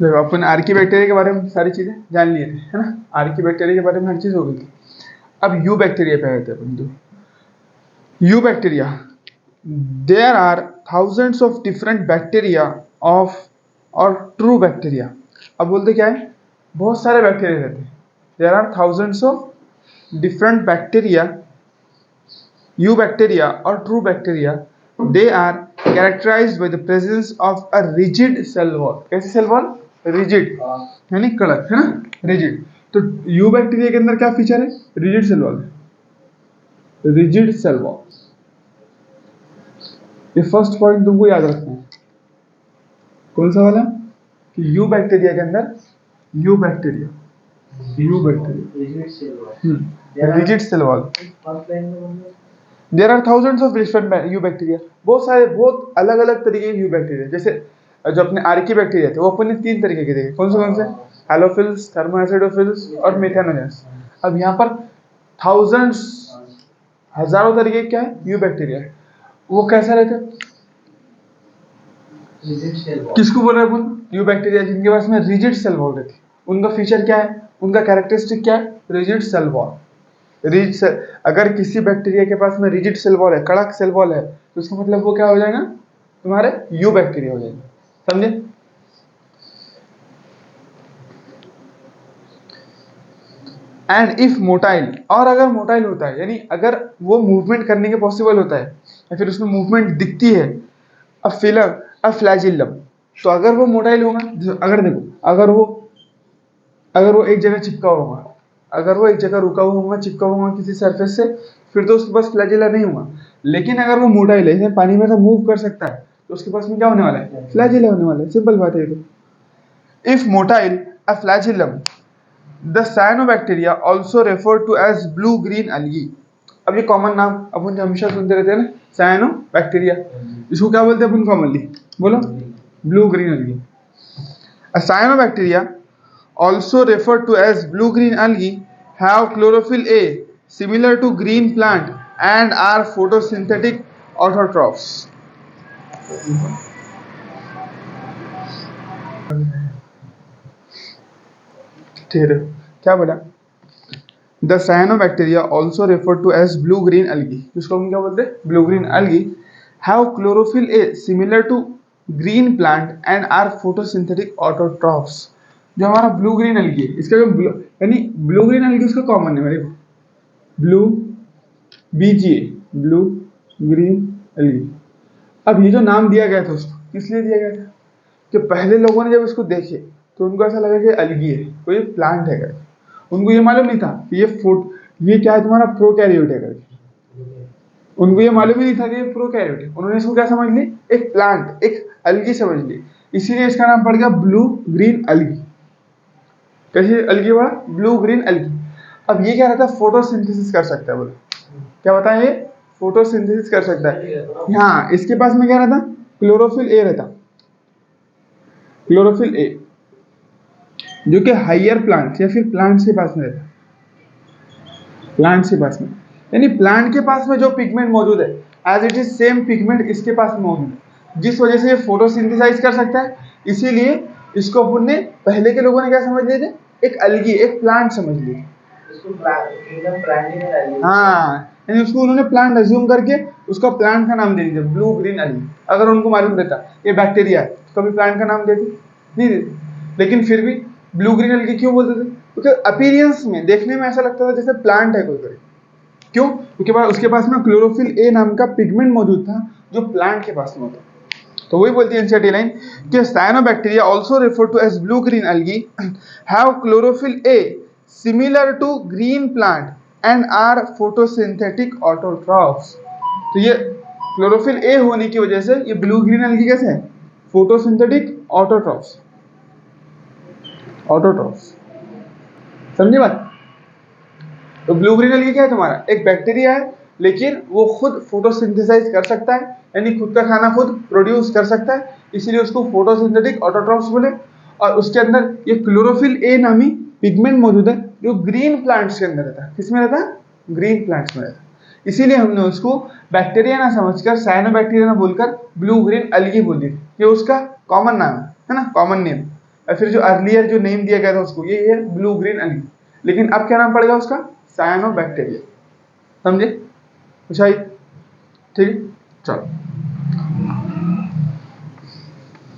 देखो अपन Archie bacteria के बारे में सारी चीजें जान लिए थे, है ना। आर्की बैक्टीरिया के बारे में हर चीज हो गई थी। अब यू बैक्टीरिया पे आते हैं अपन। तो eubacteria, there are thousands of different bacteria of और ट्रू बैक्टीरिया। अब बोलते क्या है, बहुत सारे बैक्टीरिया रहते हैं। There are thousands of different bacteria, eubacteria और true bacteria, they are characterized by the presence of a rigid cell wall. कैसी सेल वॉल? रिजिड, यानी कड़क, है ना, रिजिड। तो यू बैक्टीरिया के अंदर क्या फीचर है? Rigid cell wall, rigid cell wall. ये फर्स्ट पॉइंट तुमको याद रखना है। कौन सा वाला? कि यू बैक्टीरिया के अंदर, eubacteria rigid cell wall. There are thousands of different eubacteria, बहुत सारे, बहुत अलग अलग तरीके के यू बैक्टीरिया। जैसे जो अपने आर्की बैक्टीरिया थे वो अपन ने 3 तरीके के देखे। कौन से? हेलोफिल्स, थर्मोएसिडोफिल्स और मेथानोजेंस। अब यहाँ पर थाउजेंड्स, हजारों तरीके क्या है? You bacteria. वो कैसा रहते? किसको बोल रहे हैं अपन? यू बैक्टीरिया, जिनके पास में रिजिड सेल वॉल रहती है। उनका फीचर क्या है? उनका कैरेक्टरिस्टिक क्या है? Rigid cell wall. Rigid cell, अगर किसी बैक्टीरिया के पास में रिजिड सेल वॉल है, कड़क सेल वॉल है, तो इसका मतलब वो क्या हो जाएगा? तुम्हारे यू बैक्टीरिया हो जाएगा। समझे? एंड इफ मोटाइल, और अगर मोटाइल होता है, यानी अगर वो मूवमेंट करने के पॉसिबल होता है या फिर उसमें मूवमेंट दिखती है, अ फिलम, अ फ्लैजिलम, तो अगर वो मोटाइल होगा, अगर देखो, अगर वो एक जगह चिपका होगा, अगर वो एक जगह रुका हुआ होगा, चिपका हुआ होगा किसी सरफेस से, फिर तो उसके पास फ्लैजिला नहीं होगा। लेकिन अगर वो मोटाइल है, पानी में तो मूव कर सकता है, तो उसके पास में क्या होने वाला है? फ्लैजिला होने वाला है। सिंपल बात है ये तो। If motile, a flagellum, the cyanobacteria also refer to as blue green algae. अब ये कॉमन नाम अपन हमेशा सुनते रहते हैं ना, साइनोबैक्टीरिया। इसको क्या बोलते हैं अपन कॉमनली? बोलो, blue green अलगी। A cyanobacteria, also referred to as blue-green algae, have chlorophyll A similar to green plant and are photosynthetic autotrophs. ठीक है, क्या बोला? The cyanobacteria, also referred to as blue-green algae, जिसको हम क्या बोलते हैं? Blue-green algae, have chlorophyll A similar to green plant and are photosynthetic autotrophs. जो हमारा ब्लू ग्रीन अलगी है, इसका जो यानी ब्लू ग्रीन अलगी उसका कॉमन है, मेरे blue BGA, blue green algae. अब ये जो नाम दिया गया था उसको किस लिए दिया गया था? कि पहले लोगों ने जब इसको देखे तो उनको ऐसा लगा कि अलगी है, कोई प्लांट है करके। उनको ये मालूम नहीं था कि ये क्या है, तुम्हारा प्रोकैरियोट है करके। उनको ये मालूम ही नहीं था कि ये प्रोकैरियोट है। उन्होंने इसको क्या समझ ली? एक प्लांट, एक अलगी समझ ली। इसीलिए इसका नाम पड़ गया ब्लू ग्रीन अलगी। कैसे अलगी बड़ा? Blue green algae. अब ये क्या रहता है? फोटोसिंथेसिस कर सकता है। बोलो क्या बताएं? ये फोटोसिंथेसिस कर सकता है। हाँ, इसके पास में क्या रहता? क्लोरोफिल ए रहता, क्लोरोफिल ए, जो कि हाइयर प्लांट या फिर प्लांट्स के पास में रहता है। प्लांट्स के पास में, यानी प्लांट के पास में जो पिगमेंट मौजूद है, as it is same pigment इसके पास मौजूद है, जिस वजह से ये फोटोसिंथेसाइज कर सकता है। इसीलिए इसको अपन ने, पहले के लोगों ने क्या समझ लिए थे? एक अलगी, एक प्लांट समझ लिए। हाँ, यानी उसको उन्होंने प्लांट अज्यूम करके उसका प्लांट का नाम दे दिया ब्लू ग्रीन अलगी। अगर उनको मालूम रहता ये बैक्टीरिया है तो कभी प्लांट का नाम देते नहीं देते। लेकिन फिर भी ब्लू ग्रीन अलगी क्यों बोलते थे? क्योंकि अपीयरेंस में, देखने में ऐसा लगता था जैसे प्लांट है कोई करे। क्यों? क्योंकि उसके पास में क्लोरोफिल ए नाम का पिगमेंट मौजूद था जो प्लांट के पास में होता। तो वही बोलती है एनसीईआरटी लाइन कि cyanobacteria also refer to as blue green algae have chlorophyll a similar to green plant and are photosynthetic autotrophs. तो ये क्लोरोफिल ए होने की वजह से ये ब्लू ग्रीन अलगी कैसे है? Photosynthetic autotrophs. ऑटोट्रॉफ्स, समझे बात? तो ब्लू ग्रीन अलगी क्या है? तुम्हारा एक बैक्टीरिया है, लेकिन वो खुद फोटोसिंथेसाइज कर सकता है, यानी खुद का खाना खुद प्रोड्यूस कर सकता है, इसीलिए उसको फोटोसिंथेटिक ऑटोट्रॉफ्स बोले। और उसके अंदर ये क्लोरोफिल ए नामी पिगमेंट मौजूद है जो ग्रीन प्लांट्स के अंदर रहता है। किसमें रहता है? ग्रीन प्लांट्स में रहता है। इसीलिए हमने उसको बैक्टीरिया ना समझकर, साइनोबैक्टीरिया ना बोलकर ब्लू ग्रीन अलगी बोल दी। ये उसका कॉमन नाम है। है ना, कॉमन नेम। और फिर जो अर्लियर जो नेम दिया गया था उसको, ये है ब्लू ग्रीन एल्गी, लेकिन अब क्या नाम पड़ेगा उसका, साइनोबैक्टीरिया। समझे, पूछा ही, ठीक है। चलो,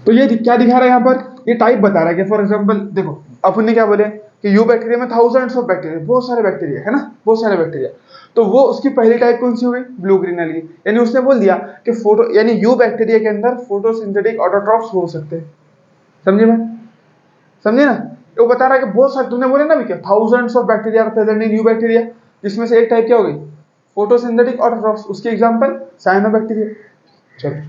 तो ये क्या दिखा रहा है यहाँ पर, ये टाइप बता रहा है कि फॉर एग्जांपल देखो, अपन ने क्या बोले कि यू बैक्टीरिया में थाउजेंड्स ऑफ बैक्टीरिया, बहुत सारे बैक्टीरिया है ना, बहुत सारे बैक्टीरिया। तो वो उसकी पहली टाइप कौन सी हो गई, ब्लू ग्रीन एल्गी। यानी उसने बोल दिया कि फोटो, यानी यू बैक्टीरिया के अंदर फोटोसिंथेटिक ऑटोट्रॉफ्स हो सकते हैं। समझे मैं, समझे ना, वो बता रहा है कि बहुत सारे, तुमने बोले ना भी क्या, thousands of bacteria are present in eubacteria, जिसमें से एक टाइप क्या हो गई, फोटोसिंथेटिक ऑटोट्रॉफ्स, उसकी एग्जांपल साइनोबैक्टीरिया। चलो,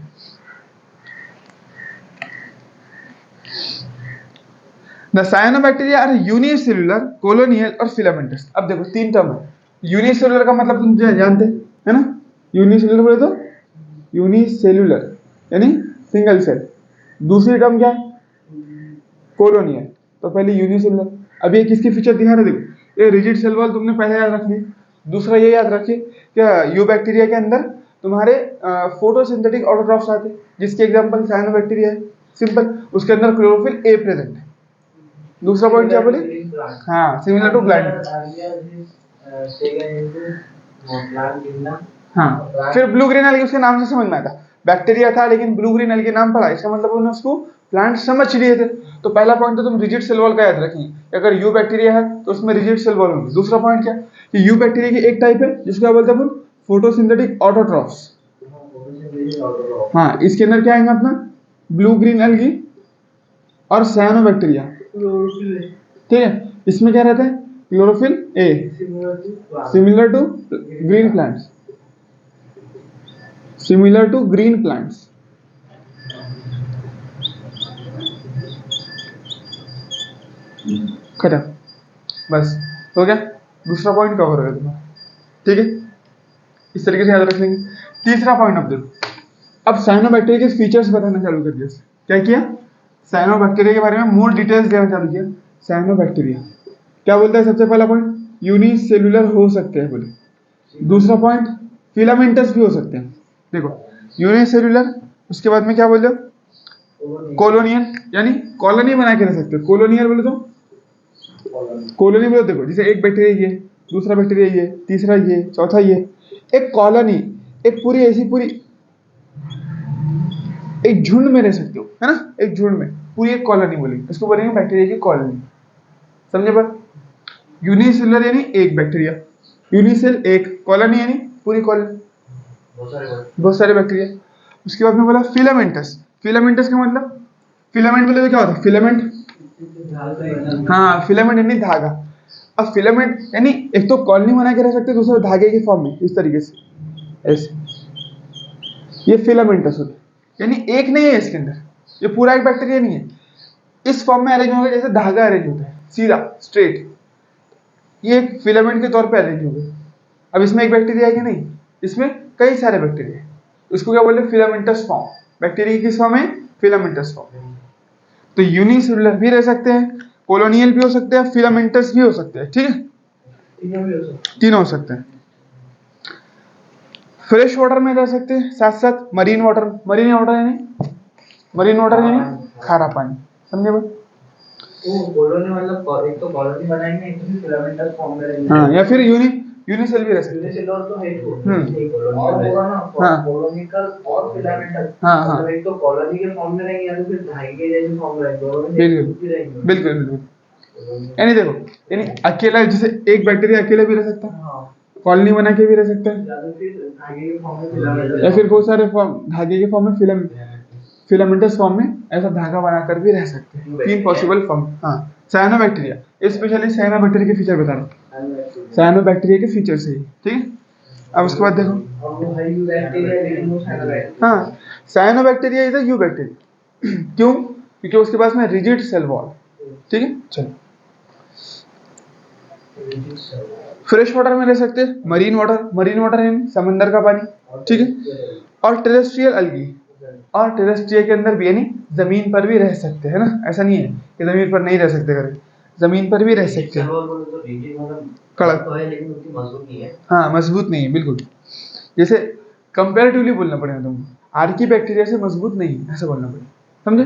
the cyanobacteria are unicellular, colonial और फिलामेंटस। अब देखो तीन टर्म है। यूनिसेल्युलर का मतलब तुम जानते है ना, यूनिसेल्युलर बोले तो यूनिसेल्युलर यानी सिंगल सेल। दूसरी टर्म क्या है, कॉलोनियल। तो पहले यूनिसेल्युलर। अब ये किसकी फीचर दिखा रहे, देखो ये रिजिड सेल वॉल तुमने पहले याद रख ली। दूसरा ये याद रखिए क्या, यू बैक्टीरिया के अंदर तुम्हारे फोटोसिंथेटिक ऑटोट्रॉफ्स आते हैं, जिसके एग्जांपल साइनोबैक्टीरिया है, सिंपल। उसके अंदर क्लोरोफिल ए प्रेजेंट है। दूसरा पॉइंट क्या बोले, हाँ सिमिलर टू ग्लैंड। हाँ, फिर ब्लू ग्रीन एल्गी उसके नाम से समझ में आया था, बैक्टीरिया था लेकिन ब्लू ग्रीन एल्गी नाम पड़ा, इसका मतलब उन्होंने उसको प्लांट समझ लिए थे। तो पहला पॉइंट तो तुम रिजिड सेल वॉल का याद रखेंगे, अगर यू बैक्टीरिया है तो उसमें रिजिड सेल वॉल होंगे। दूसरा पॉइंट क्या, कि यू बैक्टीरिया की एक टाइप है जिसको क्या बोलते हैं अपन, फोटोसिंथेटिक ऑटोट्रॉफ्स। हाँ, इसके अंदर क्या आएगा अपना, ब्लू ग्रीन एल्गी और साइनोबैक्टीरिया, ठीक है। इसमें क्या रहता है, chlorophyll a, similar to green plants, similar to green plants. खत्म, बस हो गया, दूसरा पॉइंट कवर हो गया तुम्हारा, ठीक है। इस तरीके से याद रख लेंगे। तीसरा पॉइंट अब देखो, अब साइनोबैक्टीरिया के फीचर्स बताना चालू कर दिया। क्या किया, साइनोबैक्टीरिया के बारे में मोर डिटेल्स देना चालू किया। साइनोबैक्टीरिया क्या बोलता है, सबसे पहला पॉइंट यूनिसेल्युलर हो सकते हैं बोले। दूसरा पॉइंट फिलामेंटस भी हो सकते हैं। देखो यूनिसेल्युलर, उसके बाद में क्या बोल रहे हो, कॉलोनियल यानी कॉलोनी बना के रह सकते हो। कॉलोनियल बोले तो कॉलोनी बोले, देखो जैसे एक बैक्टीरिया ये, दूसरा बैक्टीरिया ये, तीसरा ये, चौथा ये, एक कॉलोनी, एक पूरी ऐसी पूरी एक झुंड में रह सकते हो, है ना, एक झुंड में पूरी एक कॉलोनी बोलेंगे, इसको बोलेंगे बैक्टीरिया की कॉलोनी। समझे बात, यूनिसेलुलर यानी एक बैक्टीरिया, यूनिसेल एक, कॉलोनी यानी पूरी कॉलोनी, बहुत सारे बैक्टीरिया। उसके बाद में बोला फिलामेंटस। फिलामेंटस का मतलब, फिलामेंट बोले तो क्या होता है, फिलामेंट, हाँ फिलामेंट यानी धागा। अब फिलामेंट यानी एक तो कॉलोनी बना के रह सकते हैं, दूसरा धागे की फॉर्म में, इस तरीके से ऐसे, ये फिलामेंटस होता है। यानी एक नहीं है इसके अंदर, ये पूरा एक बैक्टीरिया नहीं है, इस फॉर्म में अरेंज होगा जैसे धागा अरेंज होता है, सीधा स्ट्रेट, ये एक फिलामेंट के तौर पे अरेंज हो गए। अब इसमें एक बैक्टीरिया है कि नहीं, इसमें कई सारे बैक्टीरिया है, इसको क्या बोलते हैं, फिलामेंटस फॉर्म। बैक्टीरिया की किस फॉर्म है, फिलामेंटस फॉर्म। तो यूनिसेलुलर भी रह सकते हैं, कॉलोनियल भी हो सकते हैं, फिलामेंटस भी हो सकते हैं, ठीक है, तीनों हो सकते हैं। फ्रेश वाटर में रह सकते हैं, साथ साथ मरीन वाटर, मरीन वाटर यानी खारा पानी। समझे बात, कॉलोनी मतलब एक तो कॉलोनी बनाएंगे, एक तो फिलामेंटस फॉर्म करेंगे। हाँ, या फिर यूनिसेल भी रह सकते हैं। यूनिसेलुलर तो है एक कॉलोनी और होगा ना, कॉलोनिकल और फिलामेंटस। मतलब एक तो कॉलोनी के फॉर्म में रहेंगे या तो फिर धागे जैसे फॉर्म में रहेंगे, दोनों में बिल्कुल। यानी देखो, यानी अकेला, जैसे एक बैक्टीरिया अकेले भी रह सकता है, कॉलोनी बना के भी रह सकता है, या फिर बहुत सारे फॉर्म, धागे के फॉर्म में, फिलामेंटस फॉर्म में ऐसा धागा बनाकर भी रह सकते हैं। तीन पॉसिबल फॉर्म। हाँ, साइनोबैक्टीरिया, स्पेशली साइनोबैक्टीरिया के फीचर बता रहा हूँ, साइनोबैक्टीरिया के फीचर से ही, ठीक है। अब उसके बाद देखो, हाँ cyanobacteria is a you bacteria. क्यों, क्योंकि उसके पास में रिजिड सेल वॉल, ठीक है। चलो, फ्रेश वाटर में रह सकते हैं, मरीन वाटर यानी समंदर का पानी, ठीक है। और टेरेस्ट्रियल अलगी, और टेरेस्ट्रिया के अंदर भी यानी जमीन पर भी रह सकते हैं ना, ऐसा नहीं है कि जमीन पर नहीं रह सकते, करें जमीन पर भी रह सकते हैं। कड़क तो है लेकिन उतनी मजबूत नहीं है, हाँ मजबूत नहीं है, बिल्कुल। जैसे कंपैरेटिवली बोलना पड़ेगा तुमको, आर्की बैक्टीरिया से मजबूत नहीं है, ऐसा बोलना पड़ेगा, समझे।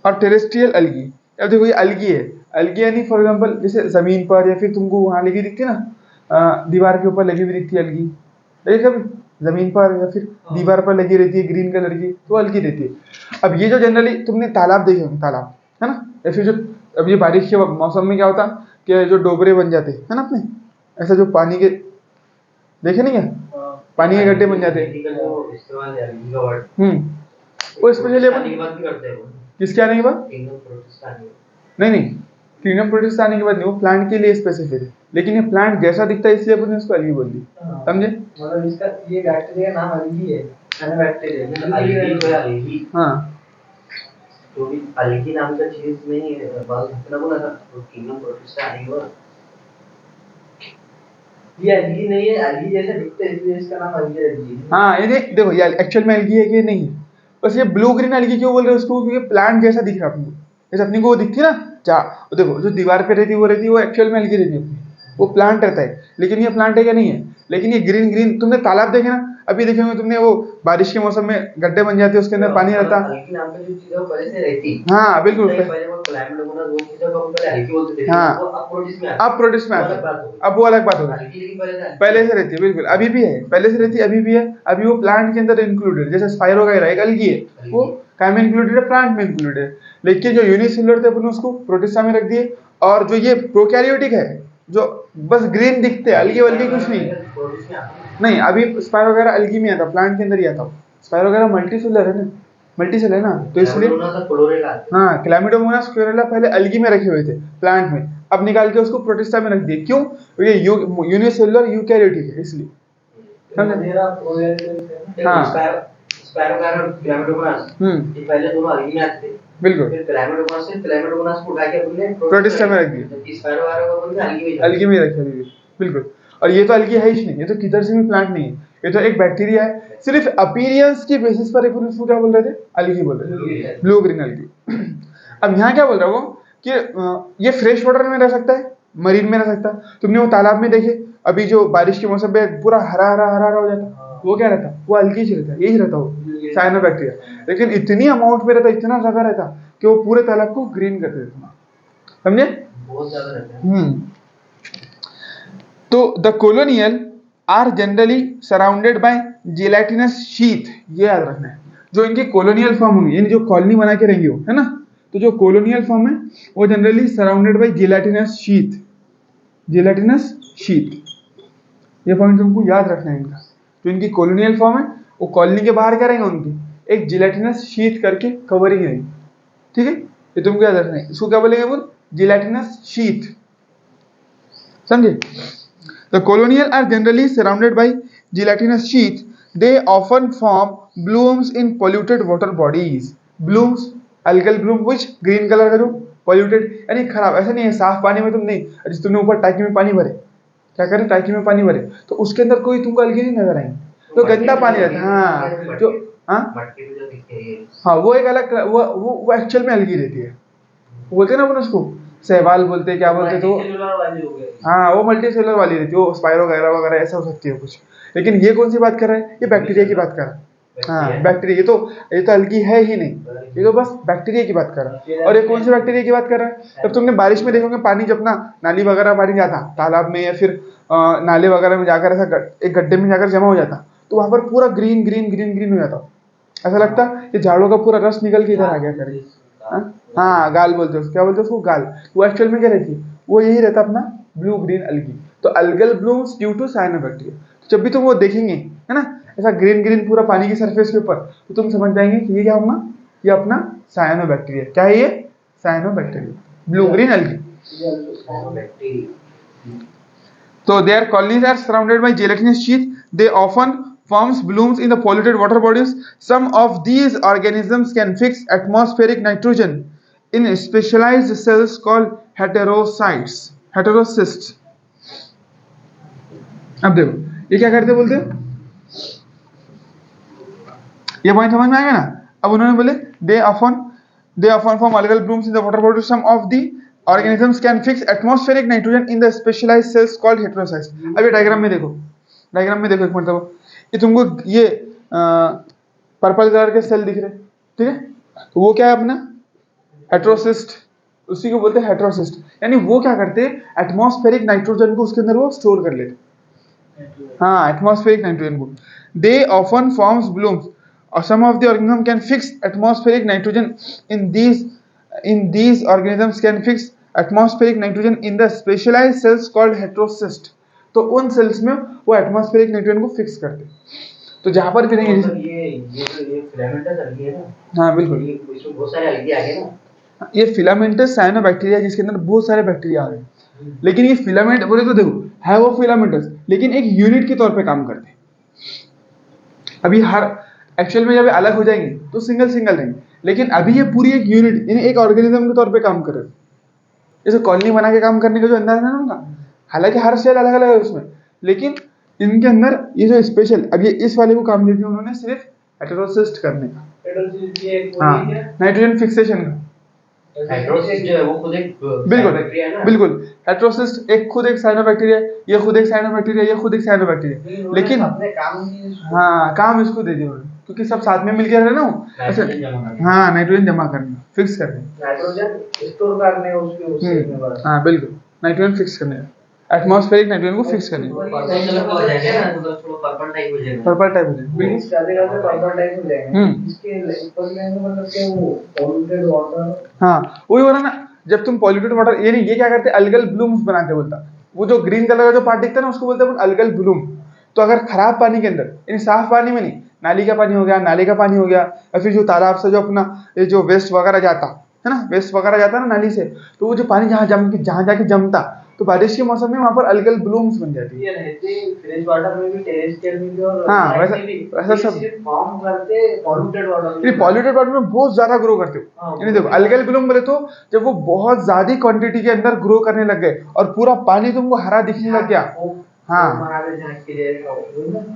और टेरेस्ट्रियल अलगी, अब देखो ये अलगी है, अलगी यानी फॉर एग्जांपल जैसे जमीन पर या फिर तुमको वहां लगी दिखती है ना, दीवार के ऊपर लगी हुई दिखती है अलगी, देखिए कभी जमीन पर या फिर दीवार पर लगी रहती है ग्रीन कलर की, तो अलगी रहती है। अब ये जो जनरली तुमने तालाब देखे होंगे, तालाब है ना, या फिर जो अब ये बारिश के मौसम में क्या होता कि जो डोबरे बन जाते है ना अपने, ऐसा जो पानी के देखे नहीं क्या, पानी के गड्ढे बन जाते हैं। वो स्पेशली अपन किसके आने के बाद, नहीं नहीं किंगडम प्रोड्यूस आने के बाद नहीं, वो प्लांट के लिए स्पेसिफिक है, लेकिन ये प्लांट जैसा दिखता है इसलिए अपन ने उसको अलगी बोल दी, समझे। मतलब इसका ये बैक्टीरिया का नाम अलगी है, अलगी। हाँ तो भी अलगी नाम का चीज नहीं है, बाल कितना बोला था तो किंगडम प्रोड्यूस आने के बाद ये अलगी नहीं है, अलगी जैसा दिखता है इसलिए इसका नाम अलगी है। हाँ ये देखो ये एक्चुअल में अलगी है कि नहीं है, बस ये ब्लू ग्रीन अलगी क्यों बोल रहे हो उसको, क्योंकि प्लांट जैसा दिख रहा है अपने, जैसे अपनी को वो दिखती है ना, देखो जो दीवार पे रहती है वो एक्चुअल में अलगी रहती है अपनी, वो प्लांट रहता है, लेकिन ये प्लांट है क्या नहीं है, लेकिन ये ग्रीन ग्रीन, तुमने तालाब देखे ना, अभी देखे होंगे तुमने, वो बारिश के मौसम में गड्ढे बन जाते हैं उसके अंदर पानी रहता है। अलगी नाम का जो चीज है वो पहले से रहती है। हाँ बिल्कुल, पहले वो क्लाइमेट होना वो चीजों को हम पहले अलगी बोलते थे, हाँ वो अब प्रोड्यूस में अब प्रोड्यूस में आता है, अब वो अलग बात हो गई, पहले से रहती है बिल्कुल, अभी भी है, पहले से रहती है अभी भी है, अभी वो प्लांट के अंदर इंक्लूडेड, जैसे स्पाइरो वगैरह एक अलगी है, वो काय में इंक्लूडेड है, प्लांट में इंक्लूडेड है, लेकिन जो यूनिसेलुलर थे अपन उसको प्रोटिस्टा में रख दिए, और जो ये प्रोकैरियोटिक है जो बस ग्रीन दिखते हैं, अलगी वल्गी कुछ नहीं, अभी स्पाइरो वगैरह अलगी में आता, प्लांट के अंदर ही आता, स्पाइरो वगैरह मल्टीसेलुलर है ना, मल्टीसेल है ना, तो इसलिए हाँ क्लैमिडोमोनास क्लोरेला पहले अलगी में रखे हुए थे प्लांट में, अब निकाल के उसको प्रोटिस्टा में रख दिए, क्यों, ये यूनिसेलुलर यूकैरियोटिक है इसलिए, हाँ पहले दोनों अलगी में आते थे, बिल्कुल फिर क्लैमिडोमोनास को उठा के अपने प्रोटिस्टा में रख दिए, अलगी में रखे अभी भी बिल्कुल। और ये तो अलगी है ही नहीं, ये तो किधर से भी प्लांट नहीं है, ये तो एक बैक्टीरिया है, सिर्फ अपीयरेंस की बेसिस पर अपन उसको क्या बोल रहे थे, अलगी बोल रहे थे, ब्लू ग्रीन अलगी। अब यहाँ क्या बोल रहा हूँ कि ये फ्रेश वाटर में रह सकता है, मरीन में रह सकता है, तुमने वो तालाब में देखे अभी जो बारिश के मौसम में पूरा हरा हरा हरा हरा हो जाता, वो क्या रहता, वो अलगी ही रहता, यही रहता वो साइनोबैक्टीरिया, लेकिन इतनी अमाउंट में रहता, इतना ज्यादा रहता कि वो पूरे तालाब को ग्रीन कर देता, समझे, बहुत ज्यादा रहता है। तो the colonial are generally surrounded by gelatinous sheath, ये याद रखना है, जो इनकी कोलोनियल फॉर्म होंगी, यानी जो कॉलोनी बना के रहेंगे वो, है ना, तो जो कोलोनियल फॉर्म है वो generally surrounded by gelatinous sheath, gelatinous sheath, ये पॉइंट तुमको याद रखना है इनका, जो इनकी कोलोनियल फॉर्म है वो कॉलोनी के बाहर क्या रहेंगे, उनकी एक जेलाटिनस शीथ करके कवरिंग रहेगी, ठीक है, ये तुमको याद रखना है, इसको क्या बोलेंगे वो, जेलाटिनस शीथ, समझे। The colonial are generally surrounded by gelatinous sheath. They often form blooms in polluted water bodies. Blooms, algal bloom, which green color का जो polluted यानी खराब, ऐसा नहीं है साफ पानी में तुम नहीं, जिस तुमने ऊपर टाइकी में पानी भरे, क्या करें टाइकी में पानी भरे तो उसके अंदर कोई तुमको अलगे नहीं नजर आएंगे, तो गंदा पानी रहता है, हाँ जो हाँ वो एक अलग, वो एक्चुअल में अलगी रहती है, बोलते हैं ना अपन उसको सहवाल बोलते हैं, क्या बोलते, तो हाँ वो मल्टी सेलुलर वाली रहती है, वो स्पाइरो वगैरह वगैरह ऐसा हो सकती है कुछ, लेकिन ये कौन सी बात कर रहा है, ये बैक्टीरिया की बात कर रहा है, हाँ बैक्टीरिया, ये तो अलगी है ही नहीं, ये तो बस बैक्टीरिया की बात कर रहा है, और ये कौन सी बैक्टीरिया की बात कर रहा है, जब तुमने बारिश में देखोगे पानी जब ना नाली वगैरह पानी जाता तालाब में या फिर नाले वगैरह में जाकर ऐसा एक गड्ढे में जाकर जमा हो जाता, तो वहां पर पूरा ग्रीन ग्रीन ग्रीन ग्रीन हो जाता, ऐसा लगता ये झाड़ों का पूरा रस निकल के इधर आ गया करके, हाँ गाल बोलते हैं, क्या बोलते हैं उसको, गाल, वो एक्चुअल में क्या रहती है, वो यही रहता अपना ब्लू ग्रीन अलगी, तो algal blooms due to cyanobacteria, जब भी तुम वो देखेंगे है ना ऐसा ग्रीन ग्रीन पूरा पानी की सरफेस के ऊपर, तो तुम समझ जाएंगे कि ये क्या होगा, ये अपना साइनोबैक्टीरिया, क्या है ये, cyanobacteria, blue green अलगी। So their colonies are surrounded by gelatinous sheath. They often forms blooms in the polluted water bodies. Some of these organisms can fix atmospheric nitrogen in specialized cells called heterocytes, heterocysts. अब देखो ये क्या करते बोलते, ये point समझ में आएगा ना। अब उन्होंने बोले they often form algal blooms in the water bodies. Some of the organisms can fix atmospheric nitrogen in the specialized cells called heterocytes. अब ये डायग्राम में देखो एक मिनट, ये तुमको ये पर्पल कलर के सेल दिख रहे, ठीक है, तो वो क्या है अपना हेट्रोसिस्ट, उसी को बोलते हैं हेट्रोसिस्ट। यानी वो क्या करते हैं, एटमॉस्फेरिक नाइट्रोजन को उसके अंदर वो स्टोर कर लेते, हाँ एटमॉस्फेरिक नाइट्रोजन को। दे ऑफन फॉर्म्स ब्लूम्स और some of the organism can fix atmospheric nitrogen in these organisms can fix atmospheric nitrogen in the specialized cells called heterocyst. तो उन सेल्स में वो एटमॉस्फेरिक नाइट्रोजन को फिक्स करते हैं। तो जहां पर भी तो नहीं, मतलब ये फिलामेंटस अलगी है ना। हाँ बिल्कुल, ये इसमें बहुत सारे अलगी आ गए ना। ये फिलामेंटस साइनोबैक्टीरिया जिसके अंदर बहुत सारे बैक्टीरिया आ रहे हैं, लेकिन ये फिलामेंट बोले तो देखो है वो फिलामेंटस, लेकिन एक यूनिट के तौर पे काम करते हैं। अभी हर एक्चुअल में जब अलग हो जाएंगे तो सिंगल सिंगल रहेंगे, लेकिन अभी ये पूरी एक यूनिट यानी एक ऑर्गेनिज्म के तौर पे काम कर रहे हैं। जैसे कॉलोनी बना के काम करने का जो अंदाज है ना उनका, हालांकि हर सेल अलग अलग है उसमें, लेकिन इनके अंदर ये जो स्पेशल, अब ये इस वाले को काम दे दिया उन्होंने सिर्फ हेटेरोसिस्ट करने का, हाँ नाइट्रोजन फिक्सेशन का। हाइड्रोसिस जो है वो खुद एक बिल्कुल बैक्टीरिया है ना। बिल्कुल, हेटेरोसिस्ट एक खुद एक साइनोबैक्टीरिया, ये खुद एक साइनोबैक्टीरिया, ये खुद एक साइनोबैक्टीरिया, लेकिन अपने काम की हाँ काम इसको दे दिया उन्होंने, क्योंकि सब साथ में मिलकर रहे ना वो, ऐसे हाँ नाइट्रोजन जमा करना, फिक्स करना, नाइट्रोजन स्टोर करने उसके उससे में बस। हाँ बिल्कुल, नाइट्रोजन फिक्स करने का, एटमॉस्फेरिक नाइट्रोजन को फिक्स करने का, हो जाएगा ना, मतलब थोड़ा पर्पल टाइप हो जाएगा। पर्पल टाइप हो जाए बिल्कुल, ज्यादा ज्यादा पर्पल टाइप हो जाएगा। इसके ऊपर में मतलब कि वो पॉल्यूटेड वाटर, हाँ वही हो रहा ना, जब तुम पॉल्यूटेड वाटर, ये नहीं, ये क्या करते हैं अलगल ब्लूम्स बनाते बोलता, वो जो ग्रीन कलर का जो पार्ट दिखता है ना उसको बोलते हैं अलगल ब्लूम। तो अगर खराब पानी के अंदर, यानी साफ पानी में नहीं, नाली का पानी हो गया, नाले का पानी हो गया, या फिर जो तालाब से जो अपना ये जो वेस्ट वगैरह जाता है ना, वेस्ट वगैरह जाता है ना नाली से, तो वो जो पानी जहाँ जाके जमता, तो बारिश के मौसम में वहां पर अलगल ब्लूम्स बन जाती है। ये रहते फ्रेश वाटर में भी, टेरेस्ट्रियल में भी, और हाँ, लाइट वैसा- में भी, वैसा ये सब- सिर्फ फॉर्म करते पॉल्यूटेड वाटर में। पॉल्यूटेड वाटर में बहुत ज्यादा ग्रो करते हो, यानी देखो अलगल ब्लूम बोले तो जब वो बहुत ज्यादा क्वांटिटी के अंदर ग्रो करने लग गए और पूरा पानी तुमको हरा दिखने लग गया, हाँ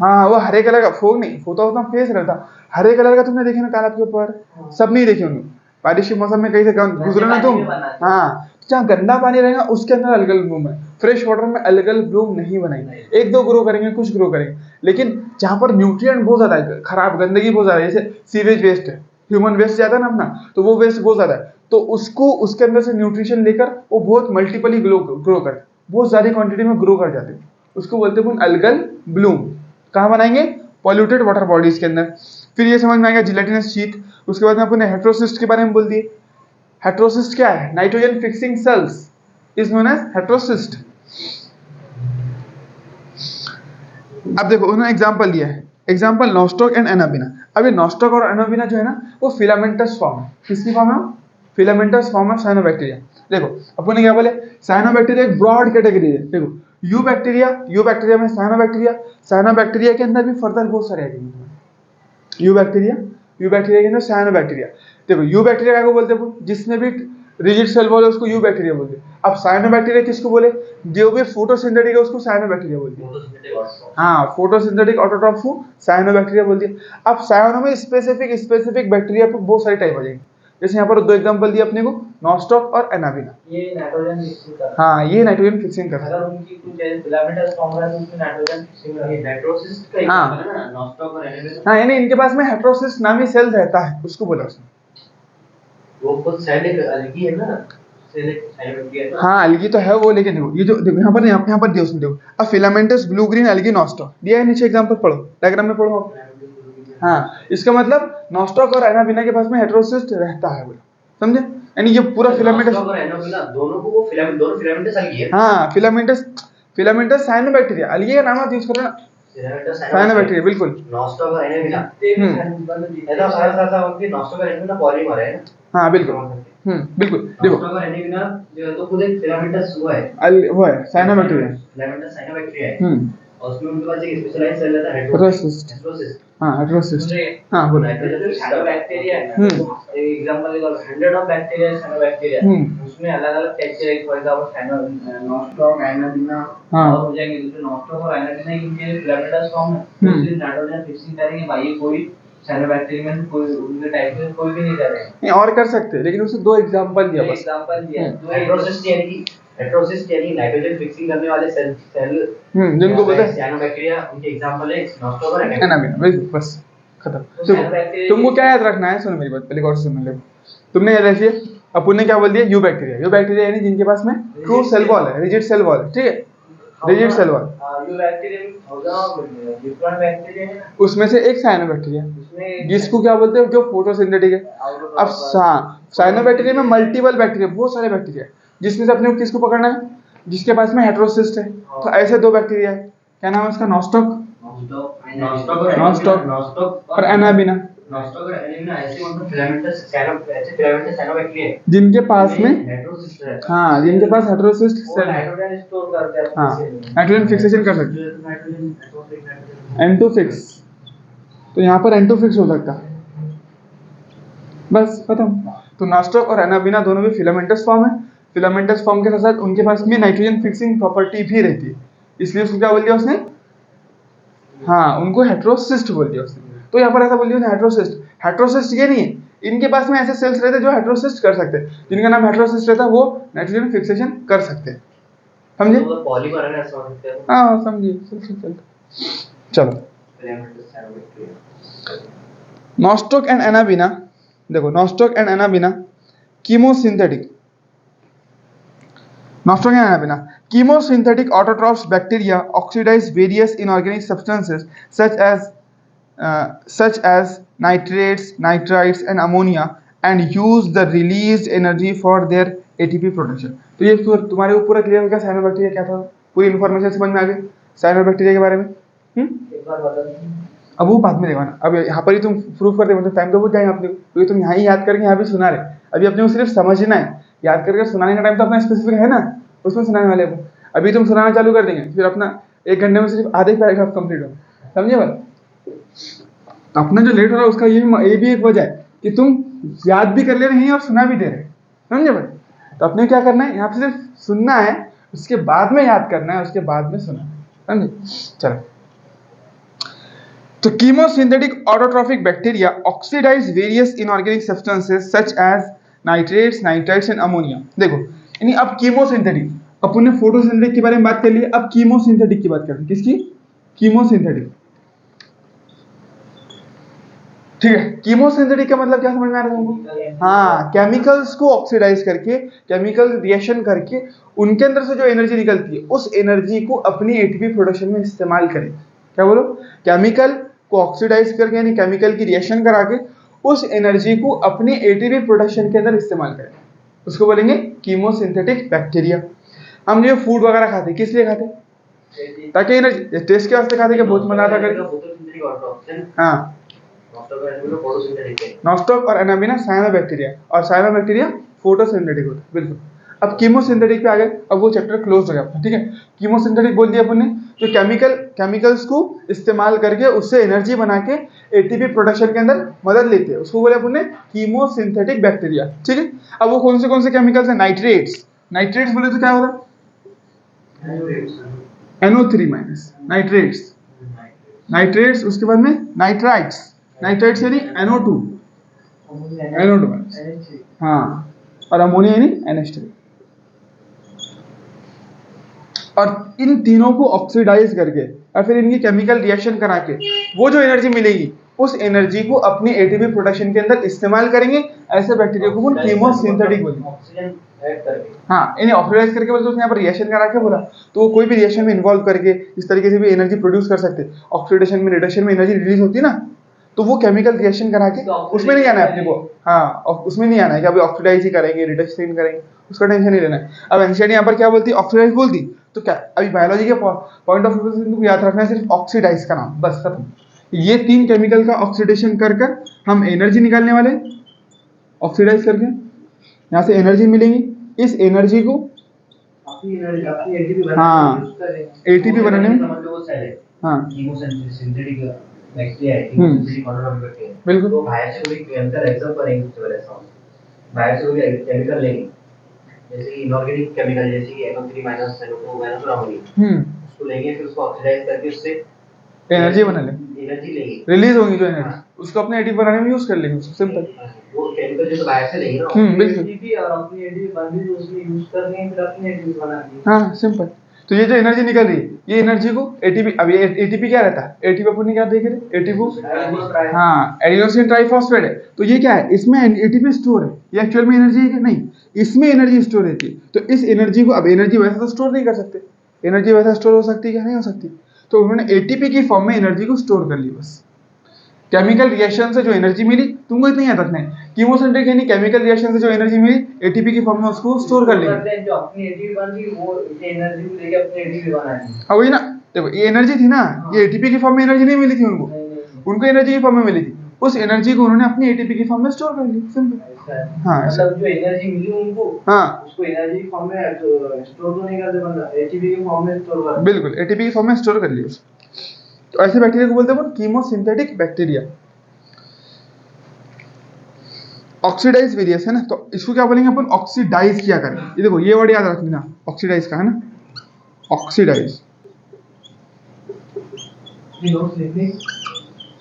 हाँ वो हरे कलर का, फोग नहीं होता, उतना फेस रहता हरे कलर का, तुमने देखे ना तालाब के ऊपर, सब नहीं देखे होंगे, बारिश के मौसम में कहीं से गुजरे ना तुम, हाँ जहाँ गंदा पानी रहेगा उसके अंदर अलगल ब्लूम है, फ्रेश वाटर में अलगल ब्लूम नहीं बनाएंगे, एक दो ग्रो करेंगे, कुछ ग्रो करेंगे, लेकिन जहाँ पर न्यूट्रिएंट बहुत ज्यादा है, खराब गंदगी बहुत ज्यादा है, जैसे सीवेज वेस्ट है, ह्यूमन वेस्ट जाता है ना अपना, तो वो वेस्ट बहुत ज्यादा है, तो उसको उसके अंदर से न्यूट्रिशन लेकर वो बहुत मल्टीपली ग्रो कर, बहुत ज्यादा क्वांटिटी में ग्रो कर जाते हैं, उसको बोलते हैं अलगल ब्लूम। कहाँ बनाएंगे, पॉल्यूटेड वाटर बॉडीज के अंदर। फिर ये समझ में आएगा जिलेटिनस शीथ, उसके बाद में अपने हेट्रोसिस्ट के बारे में बोल दिए। हेट्रोसिस्ट क्या है, nitrogen fixing cells is known as heterocyst. अब देखो उन्होंने एग्जांपल दिया है, एग्जांपल नॉस्टॉक एंड एनाबिना। अब ये नॉस्टॉक और एनाबिना जो है ना वो फिलामेंटस फॉर्म है, किसकी फॉर्म है, फिलामेंटस फॉर्म ऑफ साइनोबैक्टीरिया। देखो अपन ने क्या बोले, साइनोबैक्टीरिया एक ब्रॉड कैटेगरी है, देखो यू बैक्टीरिया में साइनोबैक्टीरिया के अंदर भी फर्दर बहुत सारे आएंगे, यू बैक्टीरिया के अंदर साइनोबैक्टीरिया। देखो यू बैक्टीरिया को बोलते हैं जिसमें भी रिजिड सेल बोले उसको यू बैक्टीरिया बोलते हैं। अब साइनोबैक्टीरिया किसको बोले, जो भी फोटोसिंथेटिक है उसको साइनोबैक्टीरिया बोलते हैं, हाँ फोटोसिंथेटिक ऑटोट्रॉफ को साइनोबैक्टीरिया बोलती है। अब साइनो में स्पेसिफिक बैक्टीरिया पे बहुत सारे टाइप आ जाएंगे, जैसे यहाँ पर दो एग्जांपल दिए अपने को, नॉस्टॉक और एनाबिना। ये नाइट्रोजन फिक्सिंग कर, हाँ ये नाइट्रोजन फिक्सिंग कर, अगर उनकी कुछ फिलामेंटस फॉर्म है तो उसमें नाइट्रोजन फिक्सिंग कर, ये नाइट्रोसिस्ट का हाँ। है ना, नॉस्टॉक और एनाबिना। हाँ यानी इनके पास में हेट्रोसिस्ट नामी सेल रहता है, उसको बोला उसने। वो खुद सेल एक अलगी है ना, सेल एक साइनोबैक्टीरिया है ना। हाँ अलगी तो है वो, लेकिन देखो ये जो देखो यहाँ पर दिया उसमें, देखो a filamentous blue green algae nostoc दिया है, नीचे एग्जांपल पढ़ो, डायग्राम में पढ़ो आप। हाँ इसका मतलब नॉस्टॉक और एनाबिना के पास में हेट्रोसिस्ट रहता है, बोला समझे, यानी ये पूरा फिलामेंटस नॉस्टॉक और एनाबिना दोनों को वो दोनों फिलामेंटस अलगी है। हाँ फिलामेंटस साइनोबैक्टीरिया, अलगी का नाम आप यूज करो ना, साइनोबैक्टीरिया बिल्कुल। नॉस्टॉक और एनाबिना ऐसा उनके नॉस्टॉक और एनाबिना पॉलीमर है ना। हाँ बिल्कुल बिल्कुल, देखो नॉस्टॉक और एनाबिना जो है तो खुद एक फिलामेंटस हुआ है, वो है साइनोबैक्टीरिया, फिलामेंटस साइनोबैक्टीरिया है, और उसमें उनके पास एक स्पेशलाइज्ड सेल रहता है हेट्रोसिस्ट। हेट्रोसिस्ट। हाँ हेट्रोसिस्ट, हाँ बोलो। नाइट्रोजन साइनोबैक्टीरिया है, एग्जांपल है 100 ऑफ बैक्टीरिया साइनोबैक्टीरिया, उसमें अलग-अलग texture, for example nostoc Anabaena और हो जाएंगे, दूसरे नॉस्टॉक और एनाबिना इनके फिलामेंटस फॉर्म है, इसलिए नाइट्रोजन फिक्सिंग करेंगे भाई, कोई साइनोबैक्टीरिया में कोई उनके टाइप में कोई भी नहीं करेगा। नहीं और कर सकते हैं, लेकिन उसने दो एग्जांपल दिया बस, एग्जांपल दिया हेट्रोसिस्ट यानी नाइट्रोजन फिक्सिंग करने वाले सेल जिनको बोलते हैं साइनोबैक्टीरिया, उनके एग्जांपल है नॉस्टॉक और एनाबिना। बस खत्म। तो देखो cyanobacteria तुमको क्या याद रखना है, सुनो मेरी बात पहले, गौर से सुन ले। तुमने याद रखिए अपन ने क्या बोल दिया, यू बैक्टीरिया। यू बैक्टीरिया यानी जिनके पास में ट्रू सेल वॉल है, रिजिड सेल वॉल है, ठीक है, rigid cell wall. Eubacteria में डिफरेंट बैक्टीरिया है ना, उसमें से एक साइनोबैक्टीरिया, उसमें जिसको क्या बोलते हैं, जो फोटोसिंथेटिक है। अब साइनोबैक्टीरिया में मल्टीपल बैक्टीरिया, बहुत सारे बैक्टीरिया, जिसमें से अपने को किसको पकड़ना है, जिसके पास में हेटेरोसिस्ट है। तो ऐसे दो बैक्टीरिया है, क्या नाम है उसका, नॉस्टॉक और एनाबिना, नॉस्टॉक और एनाबिना ऐसे मतलब फिलामेंटस साइनोबैक्टीरिया है जिनके पास में हेटेरोसिस्ट है। हाँ, जिनके पास हेटेरोसिस्ट वो सेल है। नाइट्रोजन स्टोर करते हैं हाँ, अपने सेल में। नाइट्रोजन फिक्सेशन कर सकते हैं, नाइट्रोजन N2 फिक्स। तो यहाँ पर N2 फिक्स हो सकता है, बस खत्म। तो नॉस्टॉक और एनाबिना दोनों भी फिलामेंटस फॉर्म है। फिलामेंटस फॉर्म के साथ साथ उनके पास में नाइट्रोजन फिक्सिंग प्रॉपर्टी भी रहती है, इसलिए उसको क्या बोल दिया उसने, हाँ, उनको हेटेरोसिस्ट बोल दिया उसने। तो यहाँ पर ऐसा बोल दिया हेटेरोसिस्ट। हेटेरोसिस्ट ये नहीं है, इनके पास में ऐसे सेल्स रहते हैं जो हेटेरोसिस्ट कर सकते हैं, जिनका नाम हेटेरोसिस्ट रहता है, वो नाइट्रोजन फिक्सेशन कर सकते हैं। समझे? तो पॉलीमर है ना, ऐसा होता है। हाँ समझिए, चलो। Filamentous cyanobacteria. Nostoc and anabaena, देखो nostoc and anabaena chemosynthetic, nostoc and anabaena chemosynthetic autotrophs bacteria oxidize various inorganic substances such as nitrates, nitrites and ammonia and use the released energy for their ATP production। तो ये तुम्हारे को पूरा clear हो गया cyanobacteria क्या था, पूरी इन्फॉर्मेशन समझ में आ गई साइनोबैक्टीरिया के बारे में। एक बार बता दो। अब वो बाद में देखा ना, अब यहाँ पर ही तुम प्रूफ कर दे, मतलब टाइम तो बहुत जाएगा अपने को, क्योंकि तुम यहाँ ही याद करके यहाँ भी सुना रहे। अभी अपने को सिर्फ समझना है, याद करके सुनाने का टाइम तो अपना स्पेसिफिक है ना, उसमें सुनाने वाले को। अभी तुम सुनाना चालू कर देंगे, फिर अपना 1 घंटे में सिर्फ आधे पैराग्राफ कंप्लीट हो, समझे बात। अपना जो लेट हो रहा है उसका ये भी एक वजह है कि तुम याद भी कर ले रहे हैं और सुना भी दे रहे हैं, समझे भाई। तो अपने क्या करना है, यहाँ पे सिर्फ सुनना है, उसके बाद में याद करना है, उसके बाद में सुना, समझे। चलो, तो chemosynthetic autotrophic bacteria oxidize various inorganic substances such as nitrates, nitrites and ammonia। देखो यानी अब कीमोसिंथेटिक, अपन ने फोटोसिंथेटिक के बारे में बात कर ली, अब कीमोसिंथेटिक की बात करते हैं। किसकी? कीमोसिंथेटिक, ठीक है। कीमोसिंथेटिक का मतलब क्या समझ में आ रहा है तुमको? हाँ, केमिकल्स को ऑक्सीडाइज करके, केमिकल रिएक्शन करके उनके अंदर से जो एनर्जी निकलती है, उस एनर्जी को अपनी एटीपी प्रोडक्शन में इस्तेमाल करें। क्या बोलो? केमिकल को ऑक्सीडाइज करके यानी केमिकल की रिएक्शन करा के उस एनर्जी को अपनी एटीपी प्रोडक्शन के अंदर इस्तेमाल करें, उसको बोलेंगे कीमोसिंथेटिक बैक्टीरिया। हम जो फूड वगैरह खाते किस लिए खाते? ताकि एनर्जी, टेस्ट के वास्ते खाते कि बहुत मजा आता करके। हाँ, नॉस्टॉक और एनाबिना साइनोबैक्टीरिया, और साइनोबैक्टीरिया फोटोसिंथेटिक होता है, बिल्कुल। अब कीमोसिंथेटिक पे आ गए, अब वो चैप्टर क्लोज हो गया अपना, ठीक है। कीमोसिंथेटिक बोल दिया अपन ने, जो केमिकल्स को इस्तेमाल करके उससे एनर्जी बना के एटीपी प्रोडक्शन के अंदर मदद लेते हैं, उसको बोले अपन ने कीमोसिंथेटिक बैक्टीरिया, ठीक है। अब वो कौन से केमिकल्स है? नाइट्रेट्स, नाइट्रेट्स बोले तो क्या होगा? NO3 माइनस, नाइट्रेट्स, नाइट्रेट्स, उसके बाद में नाइट्राइट्स, नाइट्राइट्स यानी NO2 माइनस, हाँ, और अमोनिया यानी NH3। और इन तीनों को ऑक्सीडाइज करके और फिर इनकी केमिकल रिएक्शन करा के वो जो एनर्जी मिलेगी, उस एनर्जी को अपनी एटीपी प्रोडक्शन के अंदर इस्तेमाल करेंगे। ऐसे बैक्टीरिया को हम कीमोसिंथेटिक बोलते हैं। ऑक्सीजन ऐड करके, हाँ, इन्हें ऑक्सीडाइज करके बोलते हैं, यहाँ पर रिएक्शन करा के बोला, तो वो कोई भी रिएक्शन में इन्वॉल्व करके इस तरीके से भी एनर्जी प्रोड्यूस कर सकते हैं। ऑक्सीडेशन में, रिडक्शन में एनर्जी रिलीज होती है ना, तो वो केमिकल रिएक्शन करा के उसमें नहीं आना है अपने को। हाँ, उसमें नहीं आना है कि अभी ऑक्सीडाइज ही करेंगे, रिडक्शन करेंगे, उसका टेंशन नहीं लेना है। अब एनसीईआरटी यहाँ पर क्या बोलती है? ऑक्सीडाइज बोलती, तो क्या अभी बायोलॉजी के पॉइंट ऑफ व्यू से तुमको याद रखना है सिर्फ ऑक्सीडाइज का नाम, बस खत्म। ये 3 केमिकल का ऑक्सीडेशन कर कर हम एनर्जी निकालने वाले, ऑक्सीडाइज करके यहाँ से एनर्जी मिलेगी। इस एनर्जी को अपनी एटीपी हाँ, एटीपी बनाने में, समझ लो वो सेल है, हाँ कीमोसिंथेटिक बैक्टीरिया है, कीमोसिंथेटिक ऑटोट्रॉफिक बैक्टीरिया, बिल्कुल। तो बाहर से कोई केमिकल एब्जॉर्ब करेंगे, उसके वजह से बाहर से कोई केमिकल लेंगे, जैसे कि इनऑर्गेनिक केमिकल, जैसे कि NO3 माइनस, NO2 माइनस और अमोनिया, उसको लेंगे, फिर उसको ऑक्सीडाइज करके उससे एनर्जी बना ले, एनर्जी लेंगे, रिलीज होगी जो एनर्जी, उसको अपने एटीपी बनाने में यूज कर लेंगे, सिंपल। वो केमिकल जो बाहर से लेंगे ना, बिल्कुल, एटीपी और अपनी एटीपी बन भी, तो उसमें यूज करके फिर अपनी एटीपी बनाएंगे। हाँ सिंपल। तो ये जो एनर्जी निकल रही है, ये एनर्जी को एटीपी, अब ये एटीपी क्या रहता है, एटीपी अपन ने क्या देख रहे, एटीपी, हाँ एडिनोसिन ट्राइफॉस्फेट है, तो ये क्या है, इसमें एटीपी स्टोर है, ये एक्चुअल में एनर्जी है कि नहीं, इसमें एनर्जी स्टोर रहती है। तो इस एनर्जी को, अब एनर्जी वैसे तो स्टोर नहीं कर सकते, एनर्जी वैसा स्टोर हो सकती है क्या, नहीं हो सकती, तो उन्होंने एटीपी की फॉर्म में एनर्जी को स्टोर कर ली बस। केमिकल रिएक्शन से जो एनर्जी मिली, तुमको इतना याद रखना है, कीमोसिंथेटिक यानी केमिकल रिएक्शन से जो एनर्जी मिली एटीपी की फॉर्म में उसको स्टोर कर लेंगे। जो अपनी एटीपी बन रही वो एनर्जी को लेके अपनी एटीपी बनाएंगे। हाँ वही ना, देखो ये एनर्जी थी ना, ये एटीपी की फॉर्म में एनर्जी नहीं मिली थी उनको एनर्जी की फॉर्म में मिली थी, उस एनर्जी को उन्होंने अपनी एटीपी की फॉर्म में स्टोर कर ली, सिंपल। हाँ मतलब जो एनर्जी मिली उनको, हाँ उसको एनर्जी की फॉर्म में स्टोर तो नहीं करते, मतलब एटीपी की फॉर्म में स्टोर कर, बिल्कुल एटीपी की फॉर्म में स्टोर कर ली उसको। तो ऐसे बैक्टीरिया को बोलते हैं अपन कीमोसिंथेटिक बैक्टीरिया। ऑक्सीडाइज वेरियस है ना, तो इसको क्या बोलेंगे अपन, ऑक्सीडाइज किया करें। ये देखो ये वर्ड याद रख लेना, ऑक्सीडाइज का है ना, ऑक्सीडाइज।